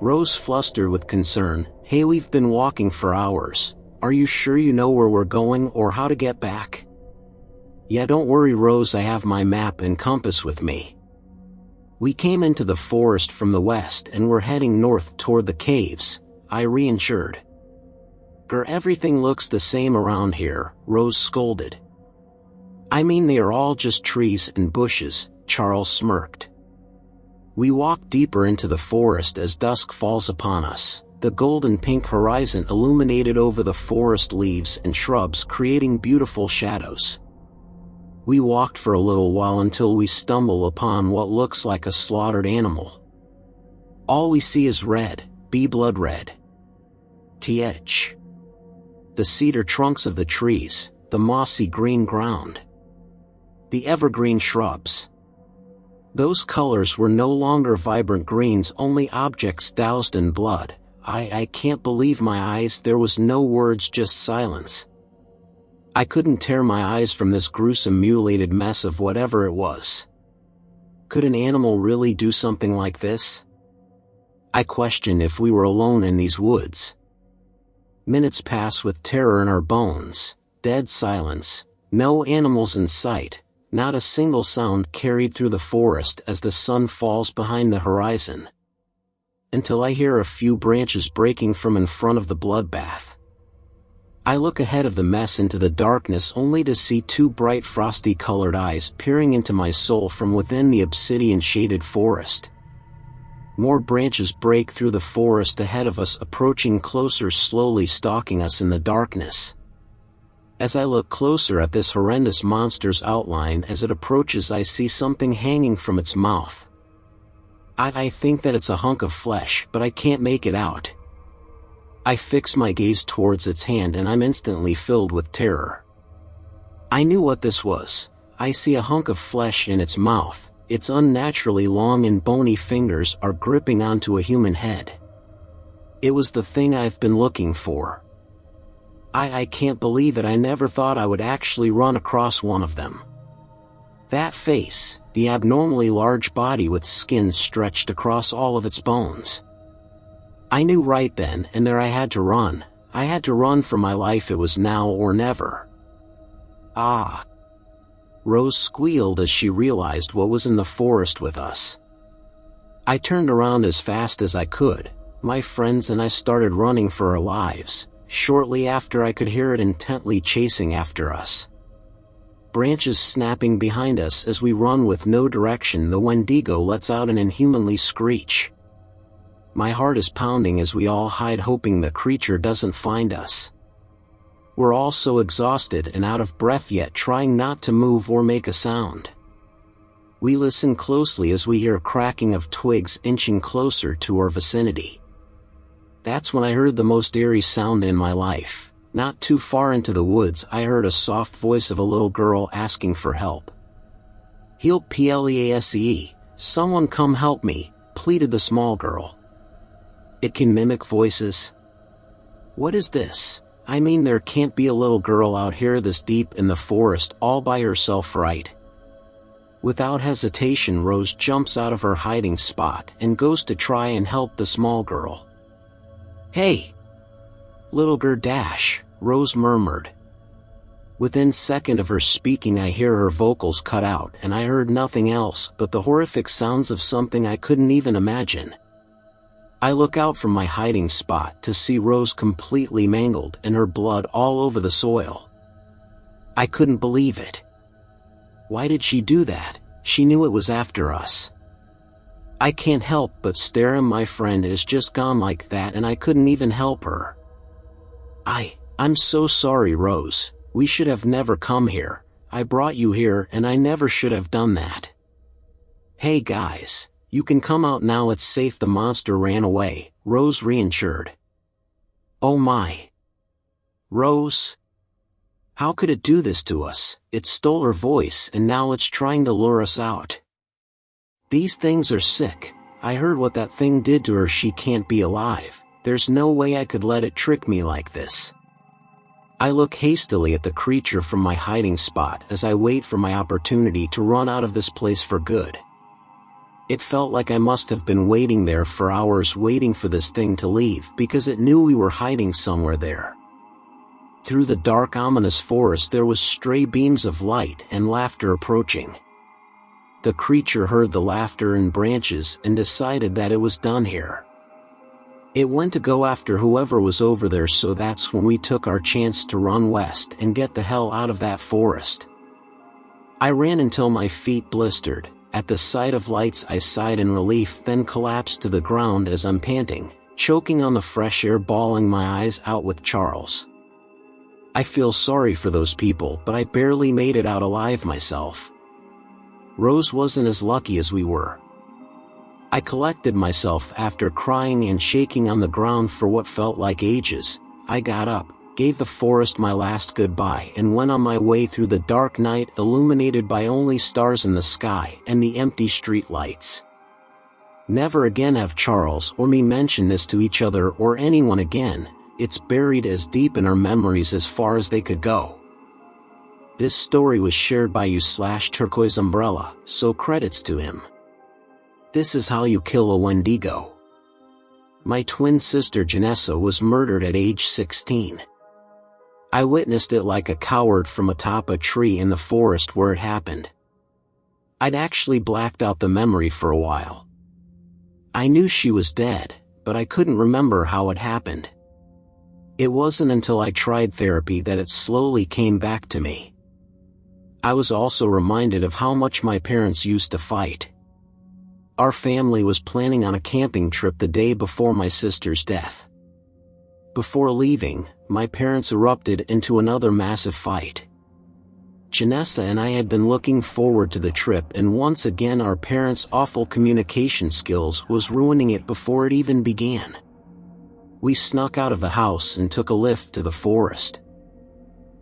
Rose flustered with concern. Hey, we've been walking for hours. Are you sure you know where we're going or how to get back? Yeah, don't worry, Rose, I have my map and compass with me. We came into the forest from the west and were heading north toward the caves, I reassured. Everything looks the same around here, Rose scolded. I mean, they are all just trees and bushes, Charles smirked. We walk deeper into the forest as dusk falls upon us, the golden pink horizon illuminated over the forest leaves and shrubs creating beautiful shadows. We walked for a little while until we stumble upon what looks like a slaughtered animal. All we see is red, blood red. Th. The cedar trunks of the trees, the mossy green ground. The evergreen shrubs. Those colors were no longer vibrant greens, only objects doused in blood. I can't believe my eyes. There was no words, just silence. I couldn't tear my eyes from this gruesome mutilated mess of whatever it was. Could an animal really do something like this? I questioned if we were alone in these woods. Minutes pass with terror in our bones, dead silence, no animals in sight, not a single sound carried through the forest as the sun falls behind the horizon. Until I hear a few branches breaking from in front of the bloodbath. I look ahead of the mess into the darkness only to see two bright frosty-colored eyes peering into my soul from within the obsidian-shaded forest. More branches break through the forest ahead of us, approaching closer, slowly stalking us in the darkness. As I look closer at this horrendous monster's outline as it approaches, I see something hanging from its mouth. I think that it's a hunk of flesh, but I can't make it out. I fix my gaze towards its hand and I'm instantly filled with terror. I knew what this was. I see a hunk of flesh in its mouth. Its unnaturally long and bony fingers are gripping onto a human head. It was the thing I've been looking for. I can't believe it. I never thought I would actually run across one of them. That face, the abnormally large body with skin stretched across all of its bones. I knew right then and there I had to run. I had to run for my life. It was now or never. Ah! Rose squealed as she realized what was in the forest with us. I turned around as fast as I could. My friends and I started running for our lives. Shortly after, I could hear it intently chasing after us. Branches snapping behind us as we run with no direction. The Wendigo lets out an inhumanly screech. My heart is pounding as we all hide, hoping the creature doesn't find us. We're all so exhausted and out of breath, yet trying not to move or make a sound. We listen closely as we hear a cracking of twigs inching closer to our vicinity. That's when I heard the most eerie sound in my life. Not too far into the woods, I heard a soft voice of a little girl asking for help. "Help, please, someone come help me," pleaded the small girl. It can mimic voices? What is this? I mean, there can't be a little girl out here this deep in the forest all by herself, right? Without hesitation, Rose jumps out of her hiding spot and goes to try and help the small girl. "Hey! Little girl dash," Rose murmured. Within second of her speaking, I hear her vocals cut out, and I heard nothing else but the horrific sounds of something I couldn't even imagine. I look out from my hiding spot to see Rose completely mangled and her blood all over the soil. I couldn't believe it. Why did she do that? She knew it was after us. I can't help but stare, and my friend is just gone like that, and I couldn't even help her. I'm so sorry, Rose. We should have never come here. I brought you here and I never should have done that. Hey guys, you can come out now, it's safe. The monster ran away, Rose reassured. Oh my. Rose? How could it do this to us? It stole her voice and now it's trying to lure us out. These things are sick. I heard what that thing did to her. She can't be alive. There's no way I could let it trick me like this. I look hastily at the creature from my hiding spot as I wait for my opportunity to run out of this place for good. It felt like I must have been waiting there for hours, waiting for this thing to leave, because it knew we were hiding somewhere there. Through the dark, ominous forest there was stray beams of light and laughter approaching. The creature heard the laughter and branches and decided that it was done here. It went to go after whoever was over there, so that's when we took our chance to run west and get the hell out of that forest. I ran until my feet blistered. At the sight of lights I sighed in relief, then collapsed to the ground as I'm panting, choking on the fresh air, bawling my eyes out with Charles. I feel sorry for those people, but I barely made it out alive myself. Rose wasn't as lucky as we were. I collected myself after crying and shaking on the ground for what felt like ages. I got up, gave the forest my last goodbye, and went on my way through the dark night, illuminated by only stars in the sky and the empty street lights. Never again have Charles or me mention this to each other or anyone again. It's buried as deep in our memories as far as they could go. This story was shared by /Turquoise Umbrella, so credits to him. This is how you kill a Wendigo. My twin sister Janessa was murdered at age 16. I witnessed it like a coward from atop a tree in the forest where it happened. I'd actually blacked out the memory for a while. I knew she was dead, but I couldn't remember how it happened. It wasn't until I tried therapy that it slowly came back to me. I was also reminded of how much my parents used to fight. Our family was planning on a camping trip the day before my sister's death. Before leaving, my parents erupted into another massive fight. Janessa and I had been looking forward to the trip, and once again our parents' awful communication skills was ruining it before it even began. We snuck out of the house and took a lift to the forest.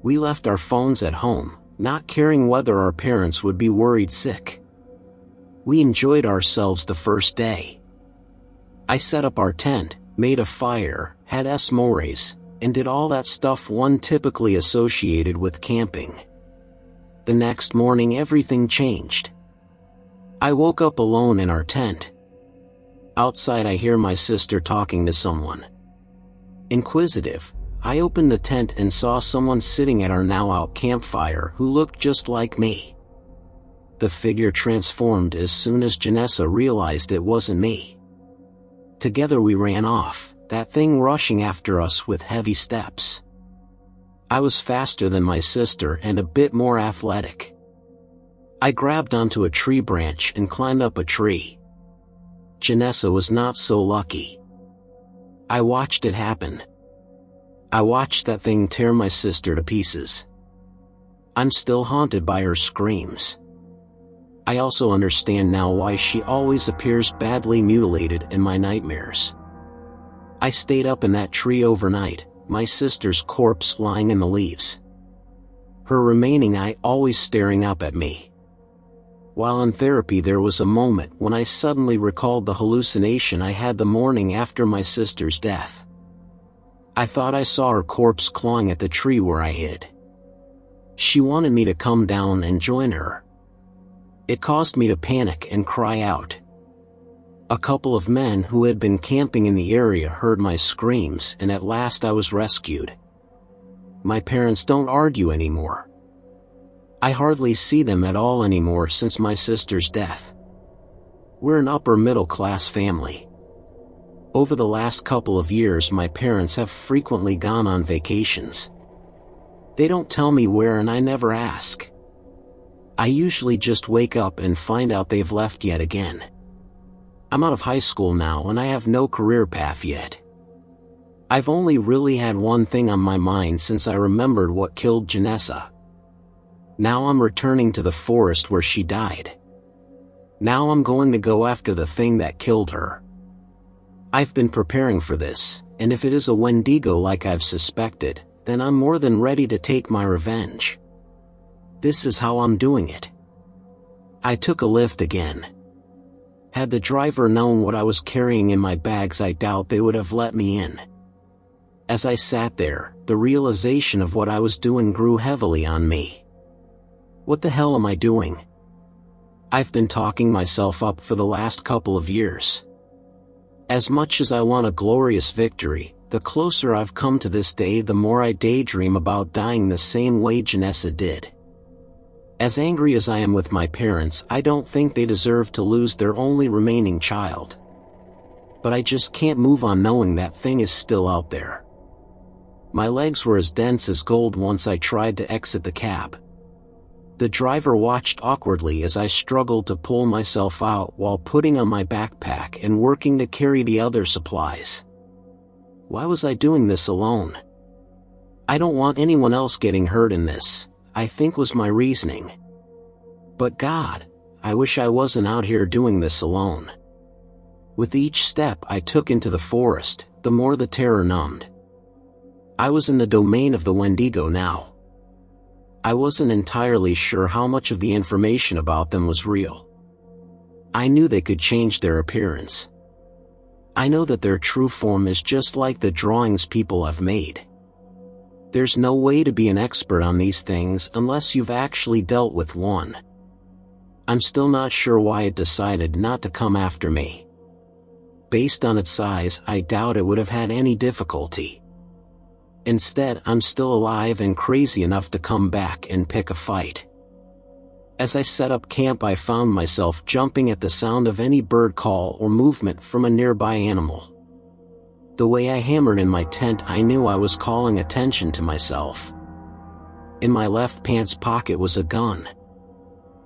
We left our phones at home, not caring whether our parents would be worried sick. We enjoyed ourselves the first day. I set up our tent, made a fire, had s'mores, and did all that stuff one typically associated with camping. The next morning everything changed. I woke up alone in our tent. Outside I hear my sister talking to someone. Inquisitive, I opened the tent and saw someone sitting at our now-out campfire who looked just like me. The figure transformed as soon as Janessa realized it wasn't me. Together we ran off, that thing rushing after us with heavy steps. I was faster than my sister and a bit more athletic. I grabbed onto a tree branch and climbed up a tree. Janessa was not so lucky. I watched it happen. I watched that thing tear my sister to pieces. I'm still haunted by her screams. I also understand now why she always appears badly mutilated in my nightmares. I stayed up in that tree overnight, my sister's corpse lying in the leaves. Her remaining eye always staring up at me. While in therapy there was a moment when I suddenly recalled the hallucination I had the morning after my sister's death. I thought I saw her corpse clawing at the tree where I hid. She wanted me to come down and join her. It caused me to panic and cry out. A couple of men who had been camping in the area heard my screams, and at last I was rescued. My parents don't argue anymore. I hardly see them at all anymore since my sister's death. We're an upper-middle-class family. Over the last couple of years, my parents have frequently gone on vacations. They don't tell me where, and I never ask. I usually just wake up and find out they've left yet again. I'm out of high school now and I have no career path yet. I've only really had one thing on my mind since I remembered what killed Janessa. Now I'm returning to the forest where she died. Now I'm going to go after the thing that killed her. I've been preparing for this, and if it is a Wendigo like I've suspected, then I'm more than ready to take my revenge. This is how I'm doing it. I took a lift again. Had the driver known what I was carrying in my bags, I doubt they would have let me in. As I sat there, the realization of what I was doing grew heavily on me. What the hell am I doing? I've been talking myself up for the last couple of years. As much as I want a glorious victory, the closer I've come to this day, the more I daydream about dying the same way Janessa did. As angry as I am with my parents, I don't think they deserve to lose their only remaining child. But I just can't move on knowing that thing is still out there. My legs were as dense as gold once I tried to exit the cab. The driver watched awkwardly as I struggled to pull myself out while putting on my backpack and working to carry the other supplies. Why was I doing this alone? I don't want anyone else getting hurt in this, I think was my reasoning. But God, I wish I wasn't out here doing this alone. With each step I took into the forest, the more the terror numbed. I was in the domain of the Wendigo now. I wasn't entirely sure how much of the information about them was real. I knew they could change their appearance. I know that their true form is just like the drawings people have made. There's no way to be an expert on these things unless you've actually dealt with one. I'm still not sure why it decided not to come after me. Based on its size, I doubt it would have had any difficulty. Instead, I'm still alive and crazy enough to come back and pick a fight. As I set up camp, I found myself jumping at the sound of any bird call or movement from a nearby animal. The way I hammered in my tent, I knew I was calling attention to myself. In my left pants pocket was a gun.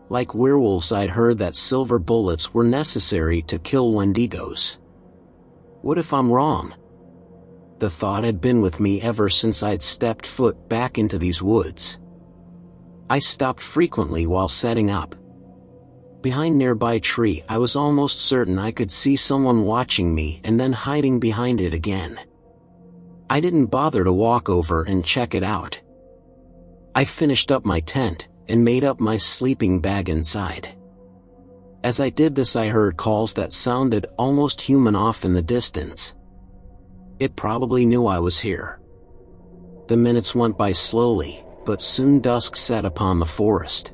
Like werewolves, I'd heard that silver bullets were necessary to kill Wendigos. What if I'm wrong? The thought had been with me ever since I'd stepped foot back into these woods. I stopped frequently while setting up. Behind a nearby tree, I was almost certain I could see someone watching me and then hiding behind it again. I didn't bother to walk over and check it out. I finished up my tent and made up my sleeping bag inside. As I did this, I heard calls that sounded almost human off in the distance. It probably knew I was here. The minutes went by slowly, but soon dusk set upon the forest.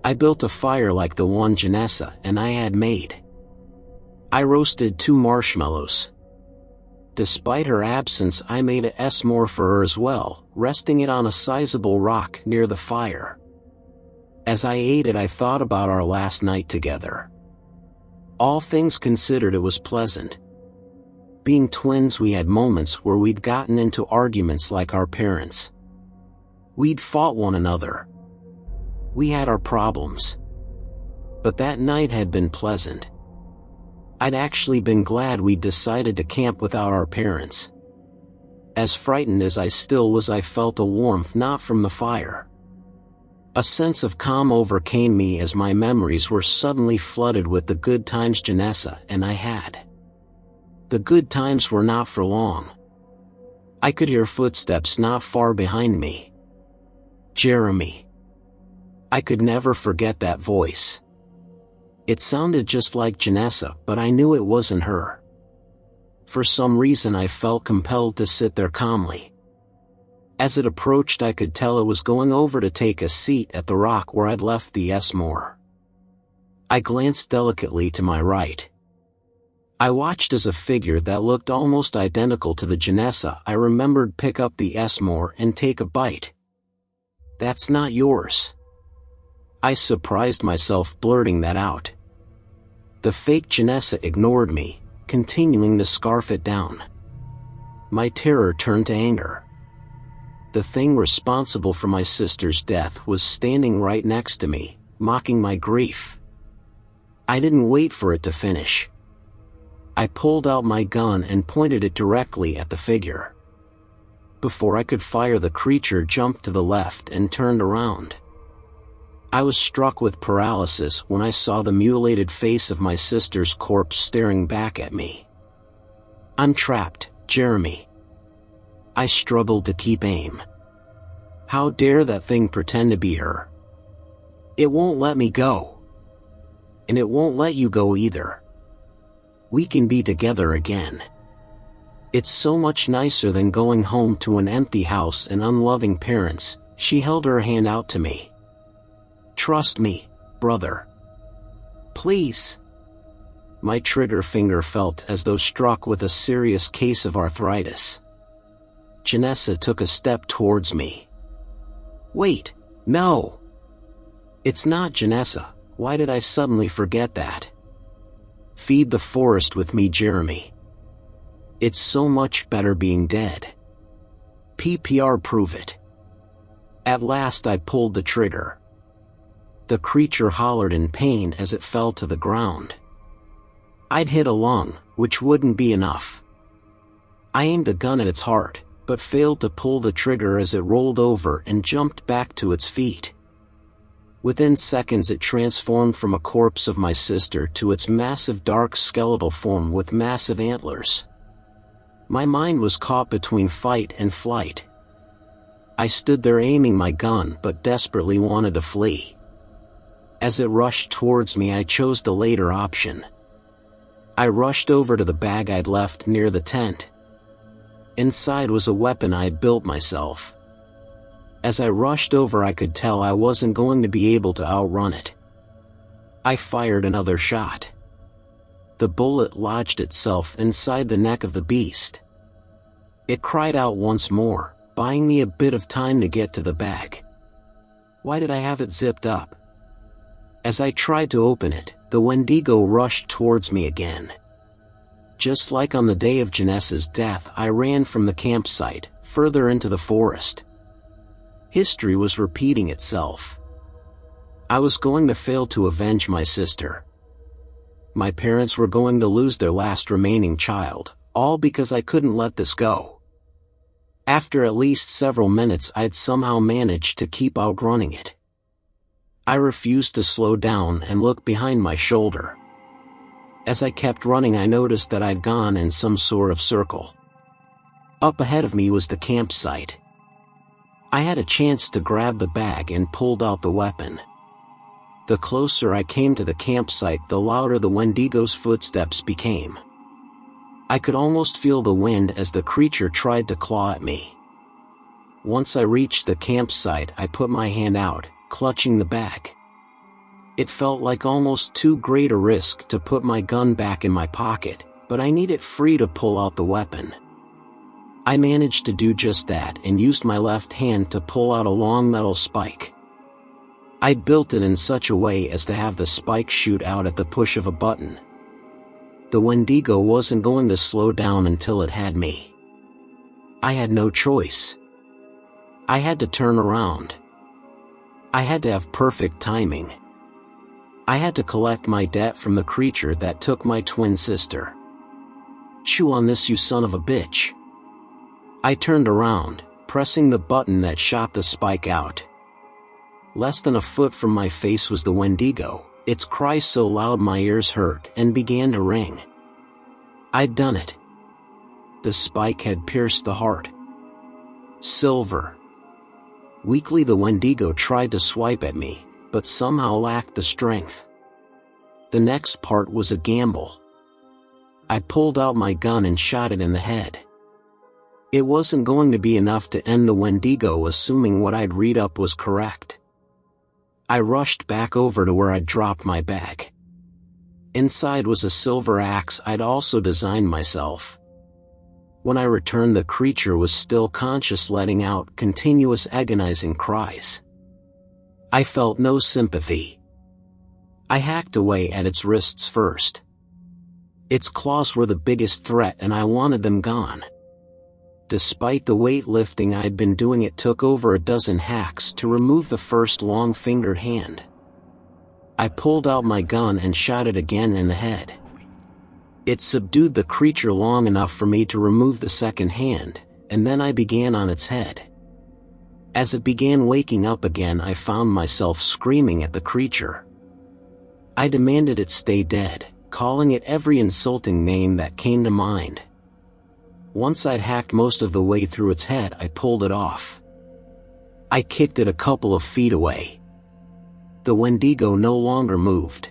I built a fire like the one Janessa and I had made. I roasted 2 marshmallows. Despite her absence, I made a s'more for her as well, resting it on a sizable rock near the fire. As I ate it, I thought about our last night together. All things considered, it was pleasant. Being twins, we had moments where we'd gotten into arguments like our parents. We'd fought one another. We had our problems. But that night had been pleasant. I'd actually been glad we'd decided to camp without our parents. As frightened as I still was, I felt a warmth not from the fire. A sense of calm overcame me as my memories were suddenly flooded with the good times Janessa and I had. The good times were not for long. I could hear footsteps not far behind me. Jeremy. I could never forget that voice. It sounded just like Janessa, but I knew it wasn't her. For some reason, I felt compelled to sit there calmly. As it approached, I could tell it was going over to take a seat at the rock where I'd left the s'more. I glanced delicately to my right. I watched as a figure that looked almost identical to the Janessa I remembered pick up the s'more and take a bite. "That's not yours." I surprised myself blurting that out. The fake Janessa ignored me, continuing to scarf it down. My terror turned to anger. The thing responsible for my sister's death was standing right next to me, mocking my grief. I didn't wait for it to finish. I pulled out my gun and pointed it directly at the figure. Before I could fire, the creature jumped to the left and turned around. I was struck with paralysis when I saw the mutilated face of my sister's corpse staring back at me. "I'm trapped, Jeremy." I struggled to keep aim. How dare that thing pretend to be her? It won't let me go. And it won't let you go either. We can be together again. It's so much nicer than going home to an empty house and unloving parents. She held her hand out to me. "Trust me, brother. Please." My trigger finger felt as though struck with a serious case of arthritis. Janessa took a step towards me. "Wait, no. It's not Janessa. Why did I suddenly forget that? Feed the forest with me, Jeremy. It's so much better being dead. PPR, prove it." At last I pulled the trigger. The creature hollered in pain as it fell to the ground. I'd hit a lung, which wouldn't be enough. I aimed the gun at its heart, but failed to pull the trigger as it rolled over and jumped back to its feet. Within seconds it transformed from a corpse of my sister to its massive dark skeletal form with massive antlers. My mind was caught between fight and flight. I stood there aiming my gun but desperately wanted to flee. As it rushed towards me, I chose the later option. I rushed over to the bag I'd left near the tent. Inside was a weapon I had built myself. As I rushed over, I could tell I wasn't going to be able to outrun it. I fired another shot. The bullet lodged itself inside the neck of the beast. It cried out once more, buying me a bit of time to get to the bag. Why did I have it zipped up? As I tried to open it, the Wendigo rushed towards me again. Just like on the day of Janessa's death, I ran from the campsite, further into the forest. History was repeating itself. I was going to fail to avenge my sister. My parents were going to lose their last remaining child, all because I couldn't let this go. After at least several minutes, I'd somehow managed to keep outrunning it. I refused to slow down and look behind my shoulder. As I kept running, I noticed that I'd gone in some sort of circle. Up ahead of me was the campsite. I had a chance to grab the bag and pulled out the weapon. The closer I came to the campsite, the louder the Wendigo's footsteps became. I could almost feel the wind as the creature tried to claw at me. Once I reached the campsite, I put my hand out, clutching the bag. It felt like almost too great a risk to put my gun back in my pocket, but I needed free to pull out the weapon. I managed to do just that and used my left hand to pull out a long metal spike. I'd built it in such a way as to have the spike shoot out at the push of a button. The Wendigo wasn't going to slow down until it had me. I had no choice. I had to turn around. I had to have perfect timing. I had to collect my debt from the creature that took my twin sister. Chew on this, you son of a bitch. I turned around, pressing the button that shot the spike out. Less than a foot from my face was the Wendigo, its cry so loud my ears hurt and began to ring. I'd done it. The spike had pierced the heart. Silver. Weakly the Wendigo tried to swipe at me, but somehow lacked the strength. The next part was a gamble. I pulled out my gun and shot it in the head. It wasn't going to be enough to end the Wendigo, assuming what I'd read up was correct. I rushed back over to where I'd dropped my bag. Inside was a silver axe I'd also designed myself. When I returned, the creature was still conscious, letting out continuous agonizing cries. I felt no sympathy. I hacked away at its wrists first. Its claws were the biggest threat, and I wanted them gone. Despite the weightlifting I'd been doing, it took over a dozen hacks to remove the first long-fingered hand. I pulled out my gun and shot it again in the head. It subdued the creature long enough for me to remove the second hand, and then I began on its head. As it began waking up again, I found myself screaming at the creature. I demanded it stay dead, calling it every insulting name that came to mind. Once I'd hacked most of the way through its head, I pulled it off. I kicked it a couple of feet away. The Wendigo no longer moved.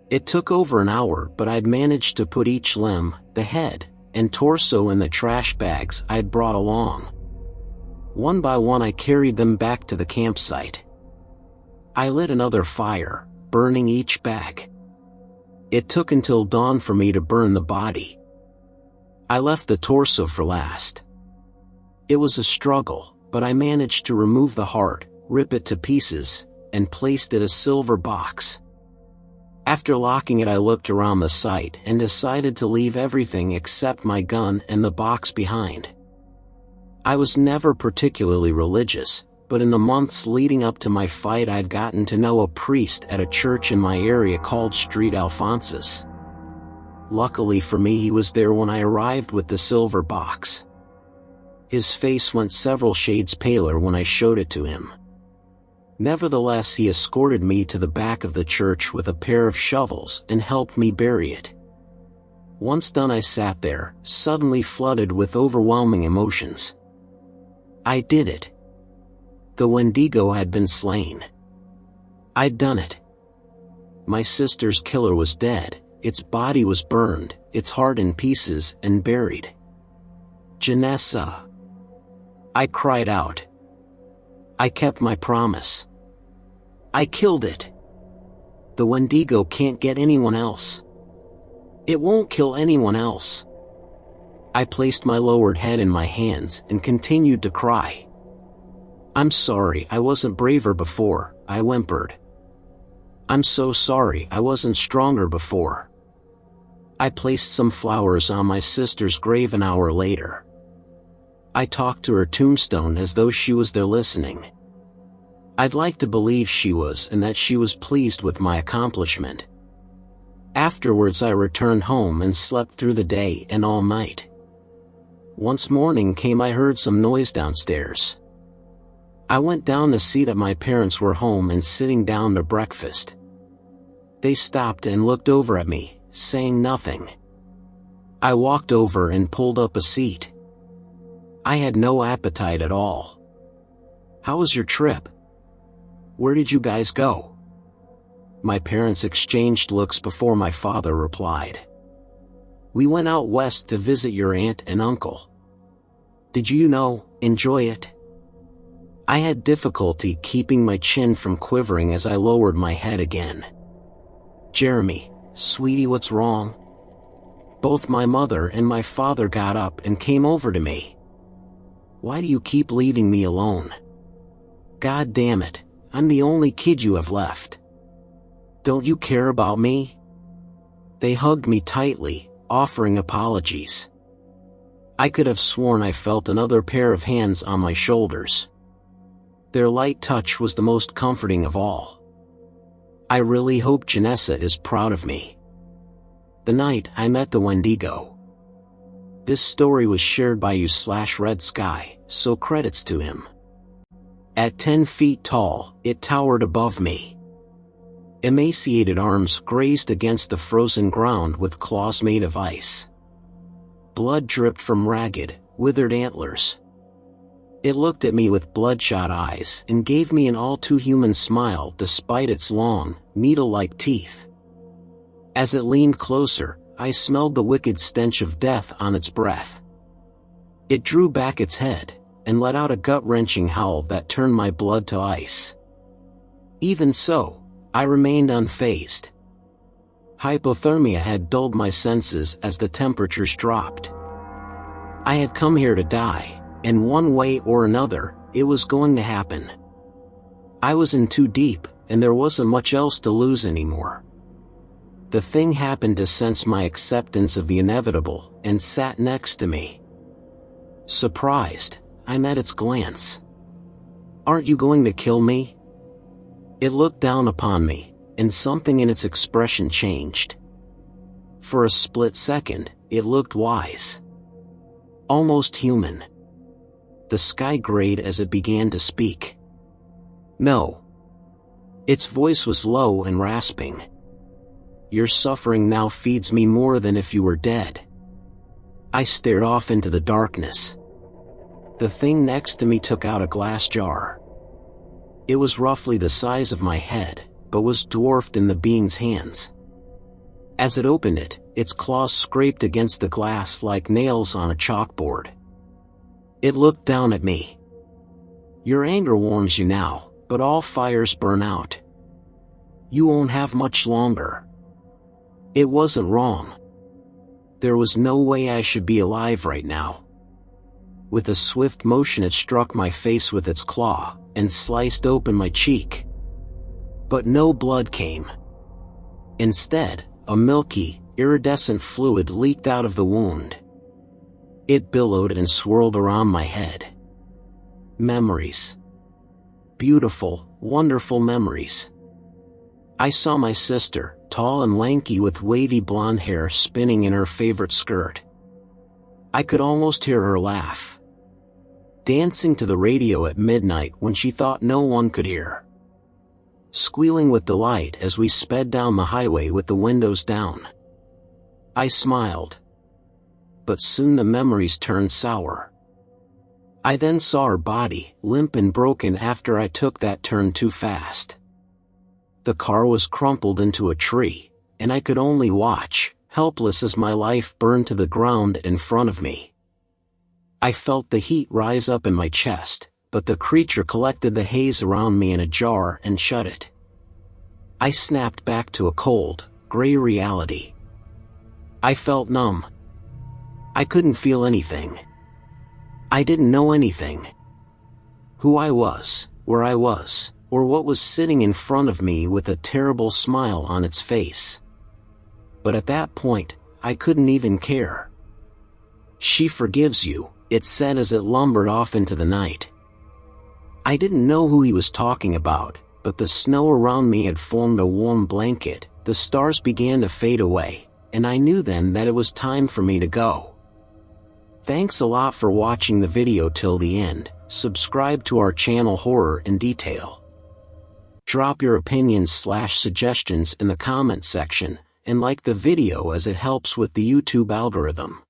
It took over an hour, but I'd managed to put each limb, the head, and torso in the trash bags I'd brought along. One by one I carried them back to the campsite. I lit another fire, burning each bag. It took until dawn for me to burn the body. I left the torso for last. It was a struggle, but I managed to remove the heart, rip it to pieces, and placed it in a silver box. After locking it, I looked around the site and decided to leave everything except my gun and the box behind. I was never particularly religious, but in the months leading up to my fight, I'd gotten to know a priest at a church in my area called Street Alphonsus. Luckily for me, he was there when I arrived with the silver box. His face went several shades paler when I showed it to him. Nevertheless, he escorted me to the back of the church with a pair of shovels and helped me bury it. Once done, I sat there, suddenly flooded with overwhelming emotions. I did it. The Wendigo had been slain. I'd done it. My sister's killer was dead, its body was burned, its heart in pieces and buried. Janessa. I cried out. I kept my promise. I killed it. The Wendigo can't get anyone else. It won't kill anyone else. I placed my lowered head in my hands and continued to cry. I'm sorry I wasn't braver before, I whimpered. I'm so sorry I wasn't stronger before. I placed some flowers on my sister's grave an hour later. I talked to her tombstone as though she was there listening. I'd like to believe she was, and that she was pleased with my accomplishment. Afterwards, I returned home and slept through the day and all night. Once morning came, I heard some noise downstairs. I went down to see that my parents were home and sitting down to breakfast. They stopped and looked over at me, saying nothing. I walked over and pulled up a seat. I had no appetite at all. How was your trip? Where did you guys go? My parents exchanged looks before my father replied. We went out west to visit your aunt and uncle. Did you enjoy it? I had difficulty keeping my chin from quivering as I lowered my head again. Jeremy, sweetie, what's wrong? Both my mother and my father got up and came over to me. Why do you keep leaving me alone? God damn it, I'm the only kid you have left. Don't you care about me? They hugged me tightly, offering apologies. I could have sworn I felt another pair of hands on my shoulders. Their light touch was the most comforting of all. I really hope Janessa is proud of me. The night I met the Wendigo. This story was shared by you/Red Sky, so credits to him. At 10 feet tall, it towered above me. Emaciated arms grazed against the frozen ground with claws made of ice. Blood dripped from ragged, withered antlers. It looked at me with bloodshot eyes and gave me an all-too-human smile despite its long, needle-like teeth. As it leaned closer, I smelled the wicked stench of death on its breath. It drew back its head and let out a gut-wrenching howl that turned my blood to ice. Even so, I remained unfazed. Hypothermia had dulled my senses as the temperatures dropped. I had come here to die, and one way or another, it was going to happen. I was in too deep, and there wasn't much else to lose anymore. The thing happened to sense my acceptance of the inevitable, and sat next to me. Surprised, I met its glance. "Aren't you going to kill me?" It looked down upon me, and something in its expression changed. For a split second, it looked wise. Almost human. The sky grayed as it began to speak. "No." Its voice was low and rasping. "Your suffering now feeds me more than if you were dead." I stared off into the darkness. The thing next to me took out a glass jar. It was roughly the size of my head, but was dwarfed in the being's hands. As it opened it, its claws scraped against the glass like nails on a chalkboard. It looked down at me. "Your anger warms you now, but all fires burn out. You won't have much longer." It wasn't wrong. There was no way I should be alive right now. With a swift motion it struck my face with its claw, and sliced open my cheek. But no blood came. Instead, a milky, iridescent fluid leaked out of the wound. It billowed and swirled around my head. Memories. Beautiful, wonderful memories. I saw my sister, tall and lanky with wavy blonde hair spinning in her favorite skirt. I could almost hear her laugh. Dancing to the radio at midnight when she thought no one could hear. Squealing with delight as we sped down the highway with the windows down. I smiled. But soon the memories turned sour. I then saw her body, limp and broken after I took that turn too fast. The car was crumpled into a tree, and I could only watch, helpless as my life burned to the ground in front of me. I felt the heat rise up in my chest, but the creature collected the haze around me in a jar and shut it. I snapped back to a cold, gray reality. I felt numb. I couldn't feel anything. I didn't know anything. Who I was, where I was, or what was sitting in front of me with a terrible smile on its face. But at that point, I couldn't even care. "She forgives you," it said as it lumbered off into the night. I didn't know who he was talking about, but the snow around me had formed a warm blanket, the stars began to fade away, and I knew then that it was time for me to go. Thanks a lot for watching the video till the end. Subscribe to our channel Horror in Detail. Drop your opinions/suggestions in the comment section, and like the video as it helps with the YouTube algorithm.